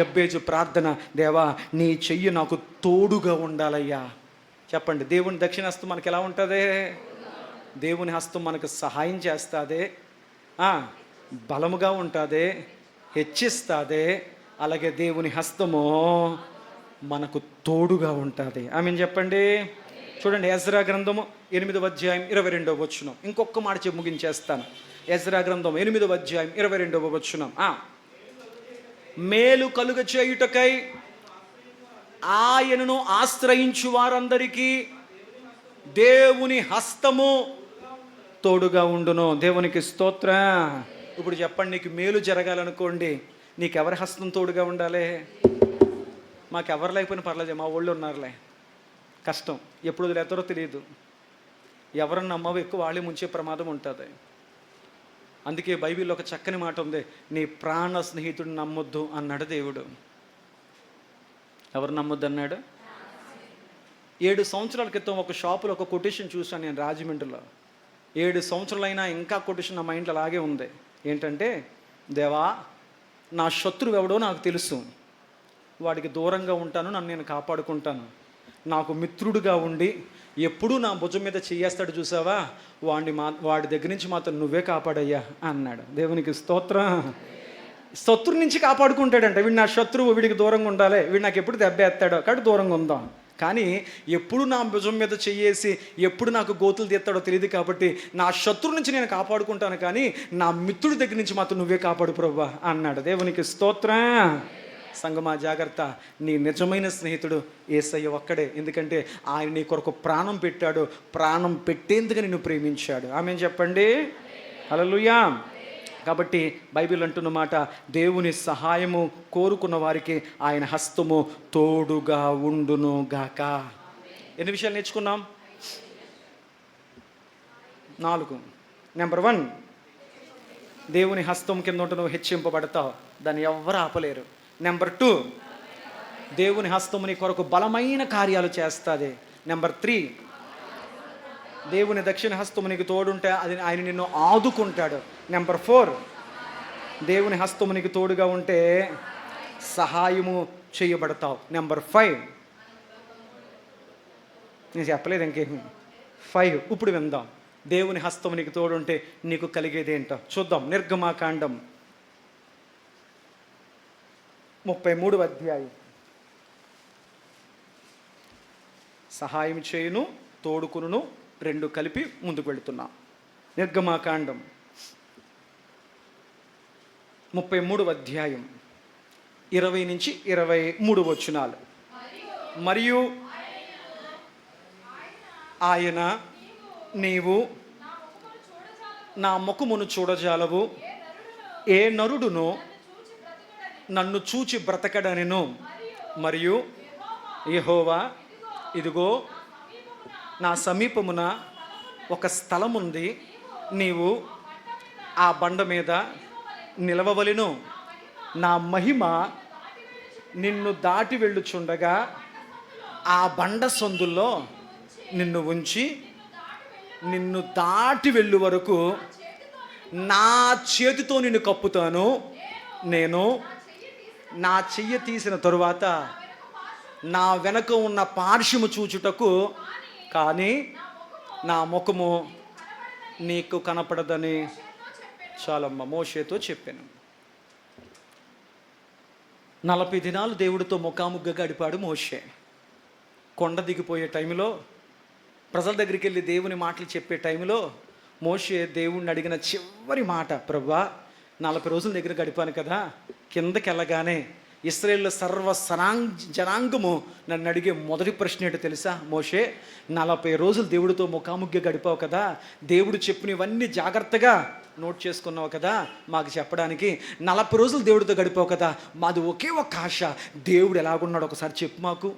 యబ్బేజు ప్రార్థన, దేవా నీ చెయ్యి నాకు తోడుగా ఉండాలయ్యా. చెప్పండి, దేవుని దక్షిణ హస్తం మనకి ఎలా ఉంటుంది? దేవుని హస్తం మనకు సహాయం చేస్తుంది, బలముగా ఉంటుంది, హెచ్చిస్తుంది. అలాగే దేవుని హస్తము మనకు తోడుగా ఉంటుంది. ఆమెను చెప్పండి. చూడండి, ఎజ్రా గ్రంథము 8వ అధ్యాయం 22వ వచనం. ఇంకొక మాట చెప్పి ముగించేస్తాను. ఎజ్రా గ్రంథం 8వ అధ్యాయం 22వ వచనం. మేలు కలుగ చేయుటకై ఆయనను ఆశ్రయించు వారందరికీ దేవుని హస్తము తోడుగా ఉండును. దేవునికి స్తోత్రం. ఇప్పుడు చెప్పండి, నీకు మేలు జరగాలనుకోండి, నీకెవరి హస్తం తోడుగా ఉండాలి? మాకెవరు లేకపోయినా పర్లేదు, మా వాళ్ళు ఉన్నారులే. కష్టం ఎప్పుడు వదిలేస్తారో తెలియదు. ఎవరన్నా నమ్మవు, ఎక్కువ వాళ్ళే ముంచే ప్రమాదం ఉంటుంది. అందుకే బైబిల్లో ఒక చక్కని మాట ఉంది, నీ ప్రాణ స్నేహితుడిని నమ్మొద్దు అన్నాడు దేవుడు. ఎవరు నమ్మొద్దు అన్నాడు? 7 సంవత్సరాల క్రితం ఒక షాపులో ఒక కొటేషన్ చూశాను నేను, రాజమండ్రిలో. 7 సంవత్సరాలైనా ఇంకా కొటేషన్ నా మైండ్లో అలాగే ఉంది. ఏంటంటే, దేవా నా శత్రువు ఎవడో నాకు తెలుసు, వాడికి దూరంగా ఉంటాను, నన్ను నేను కాపాడుకుంటాను. నాకు మిత్రుడుగా ఉండి ఎప్పుడూ నా భుజం మీద చేయేస్తాడు చూసావా, వాడి దగ్గర నుంచి మాత్రం నువ్వే కాపాడయ్యా అన్నాడు. దేవునికి స్తోత్రం. శత్రువు నుంచి కాపాడుకుంటాడంట. వీడు నా శత్రువు, వీడికి దూరంగా ఉండాలి, వీడు నాకు ఎప్పుడు దెబ్బేస్తాడో కాబట్టి దూరంగా ఉందాం. కానీ ఎప్పుడు నా భుజం మీద చెయ్యేసి ఎప్పుడు నాకు గోతులు తీస్తాడో తెలియదు కాబట్టి నా శత్రువు నుంచి నేను కాపాడుకుంటాను, కానీ నా మిత్రుడి దగ్గర నుంచి మాత్రం నువ్వే కాపాడు ప్రభువా అన్నాడు. దేవునికి స్తోత్రం. సంగమా జాగ్రత్త, నీ నిజమైన స్నేహితుడు యేసయ్య ఒక్కడే. ఎందుకంటే ఆయన నీ కొరకు ప్రాణం పెట్టాడు, ప్రాణం పెట్టేందుకు నిన్ను ప్రేమించాడు. ఆమేన్ చెప్పండి. హల్లెలూయా. కాబట్టి బైబిల్ అంటున్న మాట, దేవుని సహాయము కోరుకున్న వారికి ఆయన హస్తము తోడుగా ఉండును గాక. ఎన్ని విషయాలు నేర్చుకున్నాం? 4. నెంబర్ 1, దేవుని హస్తం కింద ఉంటూ నువ్వు హెచ్చింపబడతావు, దాన్ని ఎవ్వరు ఆపలేరు. నెంబర్ 2, దేవుని హస్తము నీ కొరకు బలమైన కార్యాలు చేస్తుంది. నెంబర్ 3, దేవుని దక్షిణ హస్తము నీకు తోడుంటే అది ఆయన నిన్ను ఆదుకుంటాడు. నెంబర్ 4, దేవుని హస్తము నీకు తోడుగా ఉంటే సహాయము చేయబడతావు. నెంబర్ 5, నేను చెప్పలేదు ఇంకేమి. 5 ఇప్పుడు విందాం. దేవుని హస్తము నీకు తోడుంటే నీకు కలిగేది ఏంటో చూద్దాం. నిర్గమాకాండం 33వ అధ్యాయం సహాయం చేయును, తోడుకును, రెండు కలిపి ముందుకు వెళుతున్నాం. నిర్గమాకాండం 33వ అధ్యాయం 20 నుంచి 23 వచనాలు. మరియు ఆయన, నీవు నా ముఖమును చూడజాలవు, ఏ నరుడును నన్ను చూచి బ్రతకడనెను. మరియు యెహోవా, ఇదిగో నా సమీపమున ఒక స్థలం ఉంది, నీవు ఆ బండ మీద నిలవవలెను. నా మహిమ నిన్ను దాటి వెళ్ళుచుండగా ఆ బండ సందుల్లో నిన్ను ఉంచి, నిన్ను దాటి వెళ్ళు వరకు నా చేతితో నిన్ను కప్పుతాను. నేను నా చెయ్యి తీసిన తరువాత నా వెనక ఉన్న పార్శ్వము చూచుటకు కానీ నా ముఖము నీకు కనపడదని చాలమ్మ మోషేతో చెప్పాను. 40 దినాలు దేవుడితో ముఖాముగ్గా గడిపాడు మోషే. కొండ దిగిపోయే టైంలో, ప్రజల దగ్గరికి వెళ్ళి దేవుని మాటలు చెప్పే టైంలో మోషే దేవుణ్ణి అడిగిన చివరి మాట, ప్రభువా 40 రోజుల దగ్గర గడిపాను కదా, కిందకి వెళ్ళగానే ఇశ్రాయేలు సర్వ జనాంగము నన్ను అడిగే మొదటి ప్రశ్న ఏంటో తెలుసా? మోషే, 40 రోజులు దేవుడితో ముఖాముగ్గా గడిపావు కదా, దేవుడు చెప్పినవన్నీ జాగ్రత్తగా నోట్ చేసుకున్నావు కదా, మాకు చెప్పడానికి 40 రోజులు దేవుడితో గడిపావు కదా, మాది ఒకే ఒక ఆశ, దేవుడు ఎలాగున్నాడు ఒకసారి చెప్పు మాకు.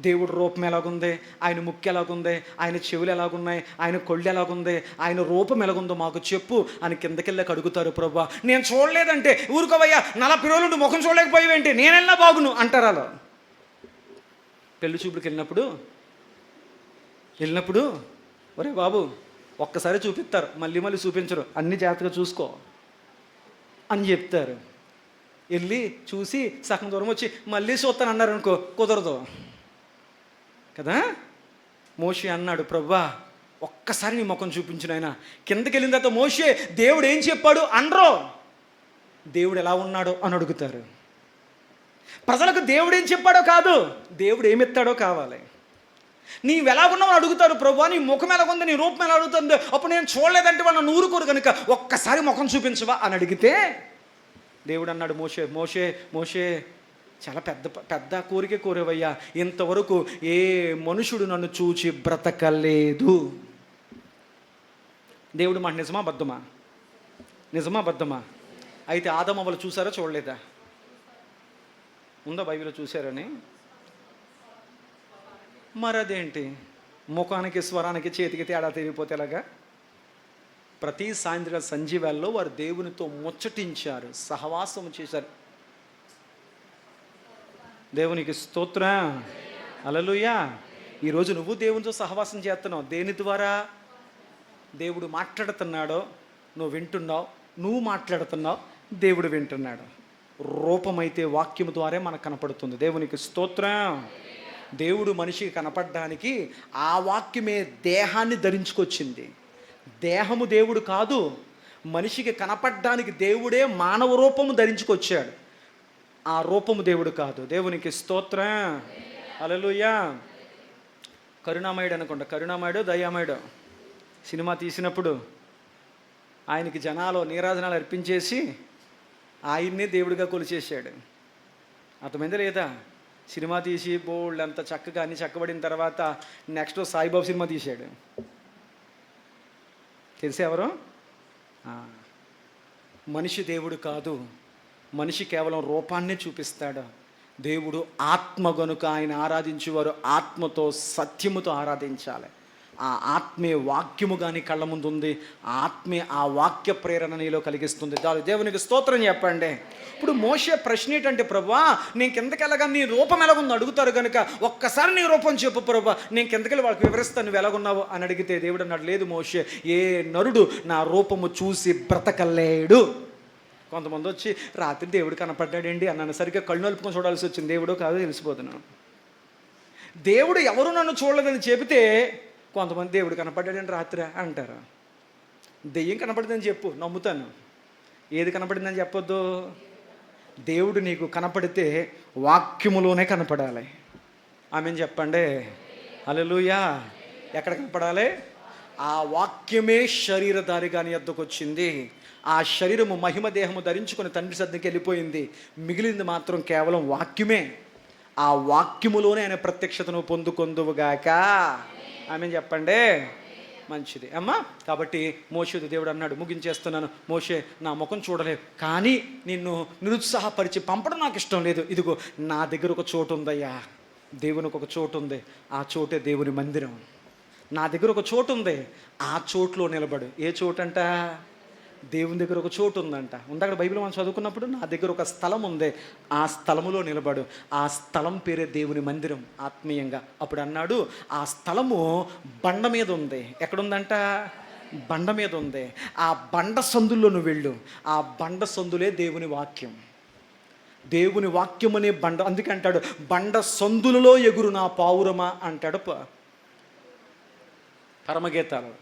దేవుడు రూపం ఎలాగుంది, ఆయన ముక్కు ఎలాగుంది, ఆయన చెవులు ఎలాగున్నాయి, ఆయన కొళ్ళు ఎలాగుంది, ఆయన రూపం ఎలాగుందో మాకు చెప్పు అని కిందకెళ్ళాక అడుగుతారు. ప్రభువా నేను చూడలేదంటే, ఊరుకోవయ్యా 40 రోజులు ముఖం చూడలేకపోయావేంటి, నేను వెళ్ళినా బాగును అంటారు. అలా పెళ్లి చూపులకు వెళ్ళినప్పుడు ఒరే బాబు ఒక్కసారి చూపిస్తారు, మళ్ళీ మళ్ళీ చూపించరు, అన్ని జాగ్రత్తగా చూసుకో అని చెప్తారు. వెళ్ళి చూసి సగం దూరం వచ్చి మళ్ళీ చూస్తాను అన్నారు అనుకో, కుదరదు కదా. మోషే అన్నాడు, ప్రభువా ఒక్కసారి నీ ముఖం చూపించిన. ఆయన కిందకి వెళ్ళిన తర్వాత మోషే దేవుడు ఏం చెప్పాడు అనరో, దేవుడు ఎలా ఉన్నాడో అని అడుగుతారు. ప్రజలకు దేవుడు ఏం చెప్పాడో కాదు, దేవుడు ఏమిస్తాడో కావాలి. నీవు ఎలా ఉన్నావు అని అడుగుతారు. ప్రభువా నీ ముఖం ఎలాగుంది, నీ రూపం ఎలా అడుగుతుంది, అప్పుడు నేను చూడలేదంటే వాళ్ళని ఊరుకోరు కనుక ఒక్కసారి ముఖం చూపించవా అని అడిగితే దేవుడు అన్నాడు, మోషే మోషే మోషే చాలా పెద్ద కోరేవయ్యా, ఇంతవరకు ఏ మనుషుడు నన్ను చూచి బ్రతకలేదు. దేవుడు మాట నిజమా అబద్ధమా? నిజమా అబద్ధమా? అయితే ఆదాము వాళ్ళు చూసారా చూడలేదా? ఉందా బైబిల్లో చూశారని? మరి అదేంటి ముఖానికి స్వరానికి చేతికి తేడా తెలియపోతే ఎలాగా? ప్రతి సాయంత్రం సంజీవాల్లో వారు దేవునితో ముచ్చటించారు, సహవాసం చేశారు. దేవునికి స్తోత్రం, హల్లెలూయా. ఈరోజు నువ్వు దేవునితో సహవాసం చేస్తున్నావు. దేని ద్వారా? దేవుడు మాట్లాడుతున్నాడో నువ్వు వింటున్నావు, నువ్వు మాట్లాడుతున్నావు, దేవుడు వింటున్నాడు. రూపమైతే వాక్యము ద్వారా మనకు కనపడుతుంది. దేవునికి స్తోత్రం. దేవుడు మనిషికి కనపడడానికి ఆ వాక్యమే దేహాన్ని ధరించుకొచ్చింది. దేహము దేవుడు కాదు, మనిషికి కనపడడానికి దేవుడే మానవ రూపము ధరించుకొచ్చాడు. ఆ రూపము దేవుడు కాదు. దేవునికి స్తోత్రం, హల్లెలూయా. కరుణామయుడు అనుకుంటా, కరుణామయుడు దయామయుడు సినిమా తీసినప్పుడు ఆయనకి జనాలు నీరాజనాలు అర్పించేసి ఆయన్నే దేవుడిగా కొలిచేశాడు. అర్థమైందా లేదా? సినిమా తీసి బోల్డ్ అంత చక్కగా అన్ని చక్కబడిన తర్వాత నెక్స్ట్ సాయిబాబు సినిమా తీశాడు. తెలిసి ఎవరు? మనిషి దేవుడు కాదు, మనిషి కేవలం రూపాన్నే చూపిస్తాడు. దేవుడు ఆత్మ గనుక ఆయన ఆరాధించేవారు ఆత్మతో సత్యముతో ఆరాధించాలి. ఆ ఆత్మే వాక్యము కానీ కళ్ళ ముందు ఉంది, ఆత్మే ఆ వాక్య ప్రేరణ నీలో కలిగిస్తుంది. దేవునికి స్తోత్రం చెప్పండి. ఇప్పుడు మోషే ప్రశ్న ఏంటంటే, ప్రభువా నేను కిందకెళ్ళగా నీ రూపం ఎలాగుందో అడుగుతారు కనుక ఒక్కసారి నీ రూపం చెప్పు ప్రభువా, నేను కిందకెళ్ళి వాళ్ళకి వివరిస్తాను నువ్వు ఎలాగున్నావు అని అడిగితే దేవుడు అన్నాడు, లేదు మోషే, ఏ నరుడు నా రూపము చూసి బ్రతకలేడు. కొంతమంది వచ్చి రాత్రి దేవుడు కనపడ్డాడండి అన్నాను, సరిగ్గా కళ్ళు నలుపుకొని చూడాల్సి వచ్చింది. దేవుడు కాదు తెలిసిపోతున్నాను. దేవుడు ఎవరు నన్ను చూడలేదని చెబితే కొంతమంది దేవుడు కనపడ్డాడని రాత్రి అంటారు. దెయ్యం కనపడిందని చెప్పు, నమ్ముతాను. ఏది కనపడిందని చెప్పొద్దు. దేవుడు నీకు కనపడితే వాక్యములోనే కనపడాలి. ఆమెను చెప్పండి. హల్లెలూయా. ఎక్కడ కనపడాలి? ఆ వాక్యమే శరీరధారిగా నీ యొద్దకు వచ్చింది. ఆ శరీరము మహిమ దేహము ధరించుకొని తండ్రి సన్నిధికి వెళ్ళిపోయింది. మిగిలింది మాత్రం కేవలం వాక్యమే. ఆ వాక్యములోనే ఆయన ప్రత్యక్షతను పొందుకొందువుగాక. ఆమె చెప్పండి. మంచిది అమ్మా. కాబట్టి మోషేతో దేవుడు అన్నాడు, ముగించేస్తున్నాను, మోషే నా ముఖం చూడలేవు, కానీ నిన్ను నిరుత్సాహపరిచి పంపడం నాకు ఇష్టం లేదు. ఇదిగో నా దగ్గర ఒక చోటు ఉందయ్యా. దేవునికి ఒక చోటు ఉంది. ఆ చోటే దేవుని మందిరం. నా దగ్గర ఒక చోటు ఉంది. ఆ చోటులో నిలబడు. ఏ చోటు అంట? దేవుని దగ్గర ఒక చోటు ఉందంట. అక్కడ బైబిల్ మనం చదువుకున్నప్పుడు నా దగ్గర ఒక స్థలం ఉంది, ఆ స్థలములో నిలబడు. ఆ స్థలం పేరే దేవుని మందిరం ఆత్మీయంగా. అప్పుడు అన్నాడు, ఆ స్థలము బండ మీద ఉంది. ఎక్కడుందంట? బండ మీద ఉంది. ఆ బండ సందుల్లో నువ్వు వెళ్ళు. ఆ బండ సందులే దేవుని వాక్యం. దేవుని వాక్యం అనే బండ. అందుకే అంటాడు, బండ సందులలో ఎగురు నా పావురమా అంటాడు పరమగీతాలు.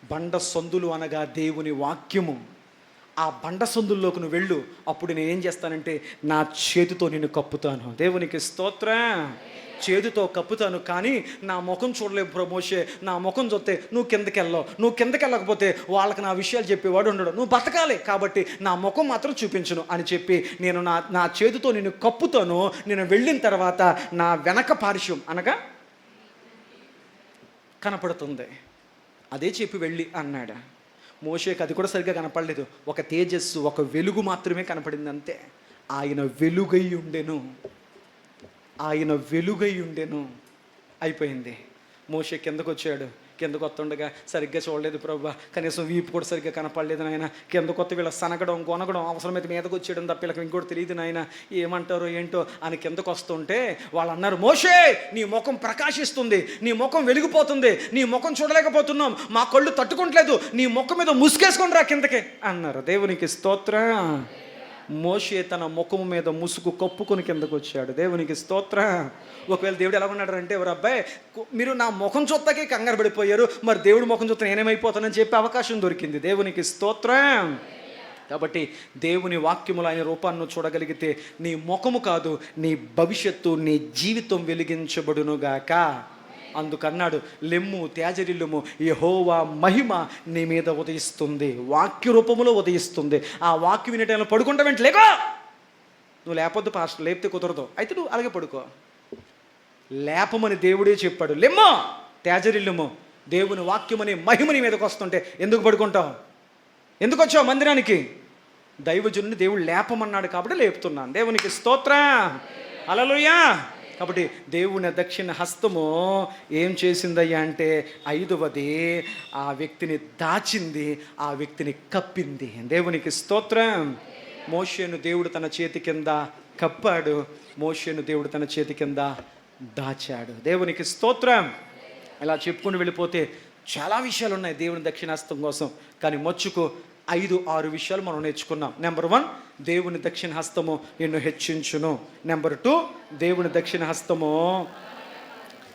బండ సందులు అనగా దేవుని వాక్యము. ఆ బండ సందుల్లోకి నువ్వు వెళ్ళు. అప్పుడు నేను ఏం చేస్తానంటే నా చేతితో నిన్ను కప్పుతాను. దేవునికి స్తోత్రం. చేతితో కప్పుతాను, కానీ నా ముఖం చూడలేవు మోషే. నా ముఖం చూస్తే నువ్వు కిందకెళ్ళవు. నువ్వు కిందకెళ్ళకపోతే వాళ్ళకి నా విషయాలు చెప్పేవాడు ఉండడు. నువ్వు బతకాలి, కాబట్టి నా ముఖం మాత్రం చూపించును అని చెప్పి నేను నా చేతితో నిన్ను కప్పుతాను. నేను వెళ్ళిన తర్వాత నా వెనక పార్శ్వం అనగా కనపడుతుంది. అదే చెప్పి వెళ్ళి అన్నాడు. మోషేకి అది కూడా సరిగ్గా కనపడలేదు. ఒక తేజస్సు, ఒక వెలుగు మాత్రమే కనపడింది అంతే. ఆయన వెలుగై ఉండెను. ఆయన వెలుగై ఉండెను. అయిపోయింది. మోషే కిందకు వచ్చాడు. కిందకు వస్తుండగా సరిగ్గా చూడలేదు ప్రభువా, కనీసం వీపు కూడా సరిగ్గా కనపడలేదు నాయన. కిందకు వస్తే వీళ్ళ సనగడం కొనగడం అవసరమైతే మీదకు వచ్చేయడం తప్ప వీళ్ళకి ఇంకోటి తెలియదు నాయన, ఏమంటారో ఏంటో అని కిందకు వస్తుంటే వాళ్ళు అన్నారు, మోషే నీ ముఖం ప్రకాశిస్తుంది, నీ ముఖం వెలిగిపోతుంది, నీ ముఖం చూడలేకపోతున్నాం, మా కళ్ళు తట్టుకోవట్లేదు, నీ ముఖం మీద ముసుగేసుకొని రా కిందకే అన్నారు. దేవునికి స్తోత్రం. మోషే తన ముఖం మీద ముసుగు కప్పుకొని కిందకు వచ్చాడు. దేవునికి స్తోత్రం. ఒకవేళ దేవుడు ఎలా ఉన్నాడు అంటే, ఎవరు అబ్బాయి మీరు నా ముఖం చూస్తాకే కంగారు పడిపోయారు, మరి దేవుడు ముఖం చూస్తే నేనేమైపోతానని చెప్పి అవకాశం దొరికింది. దేవునికి స్తోత్రం. కాబట్టి దేవుని వాక్యములు ఆయన రూపాన్ని చూడగలిగితే నీ ముఖము కాదు, నీ భవిష్యత్తు, నీ జీవితం వెలిగించబడునుగాక. అందుకన్నాడు, లెమ్ము తేజరిల్లుము, యెహోవా మహిమ నీ మీద ఉదయిస్తుంది. వాక్య రూపములో ఉదయిస్తుంది. ఆ వాక్యం వినే టైంలో పడుకుంటా వెంట లేకో. నువ్వు లేపొద్దు పాస్టర్, లేపితే కుదరదు, అయితే నువ్వు అలాగే పడుకో. లేపమని దేవుడే చెప్పాడు. లెమ్ము తేజరిల్లుము, దేవుని వాక్యం అనే మహిమ నీ మీదకి వస్తుంటే ఎందుకు పడుకుంటావు? ఎందుకు వచ్చావు మందిరానికి? దైవజనుని దేవుడు లేపమన్నాడు కాబట్టి లేపుతున్నాను. దేవునికి స్తోత్రం. హల్లెలూయా. కాబట్టి దేవుని దక్షిణ హస్తము ఏం చేసిందయ్యా అంటే, 5వది ఆ వ్యక్తిని దాచింది, ఆ వ్యక్తిని కప్పింది. దేవునికి స్తోత్రం. మోషేను దేవుడు తన చేతి కింద కప్పాడు, మోషేను దేవుడు తన చేతి కింద దాచాడు. దేవునికి స్తోత్రం. ఇలా చెప్పుకుని వెళ్ళిపోతే చాలా విషయాలు ఉన్నాయి దేవుని దక్షిణాస్తం కోసం, కానీ మచ్చుకు 5-6 విషయాలు మనం నేర్చుకున్నాం. నెంబర్ 1, దేవుని దక్షిణ హస్తము నిన్ను హెచ్చించును. నెంబర్ 2, దేవుని దక్షిణ హస్తము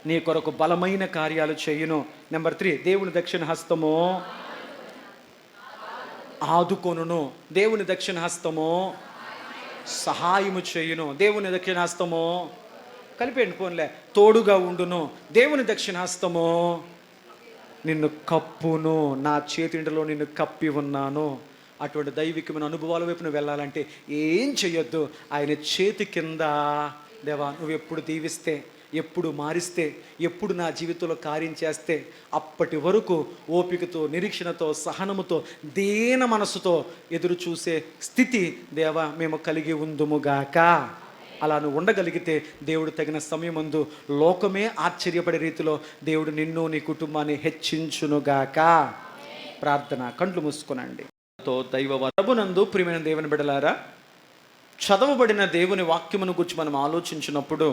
నీ కొరకు బలమైన కార్యాలు చేయును. నెంబర్ 3, దేవుని దక్షిణ హస్తము ఆదుకొనును. దేవుని దక్షిణ హస్తము సహాయము చేయును. దేవుని దక్షిణ హస్తము కలిపేయండి పోన్లే, తోడుగా ఉండును. దేవుని దక్షిణ హస్తము నిన్ను కప్పును. నా చేతింటిలో నిన్ను కప్పి ఉన్నాను. అటువంటి దైవికమైన అనుభవాల వైపు నువ్వు వెళ్ళాలంటే ఏం చెయ్యొద్దు, ఆయన చేతి కింద. దేవా నువ్వు ఎప్పుడు దీవిస్తే, ఎప్పుడు మారిస్తే, ఎప్పుడు నా జీవితంలో కార్యం చేస్తే అప్పటి వరకు ఓపికతో, నిరీక్షణతో, సహనముతో, దీన మనసుతో ఎదురు చూసే స్థితి దేవా మేము కలిగి ఉందుముగాక. అలా నువ్వు ఉండగలిగితే దేవుడు తగిన సమయమందు లోకమే ఆశ్చర్యపడే రీతిలో దేవుడు నిన్ను నీ కుటుంబాన్ని హెచ్చించునుగాక. ప్రార్థన. కండ్లు మూసుకునండి. ప్రభునందు ప్రియమైన దేవుని బిడ్డలారా, చదవబడిన దేవుని వాక్యమును గురించి మనం ఆలోచించినప్పుడు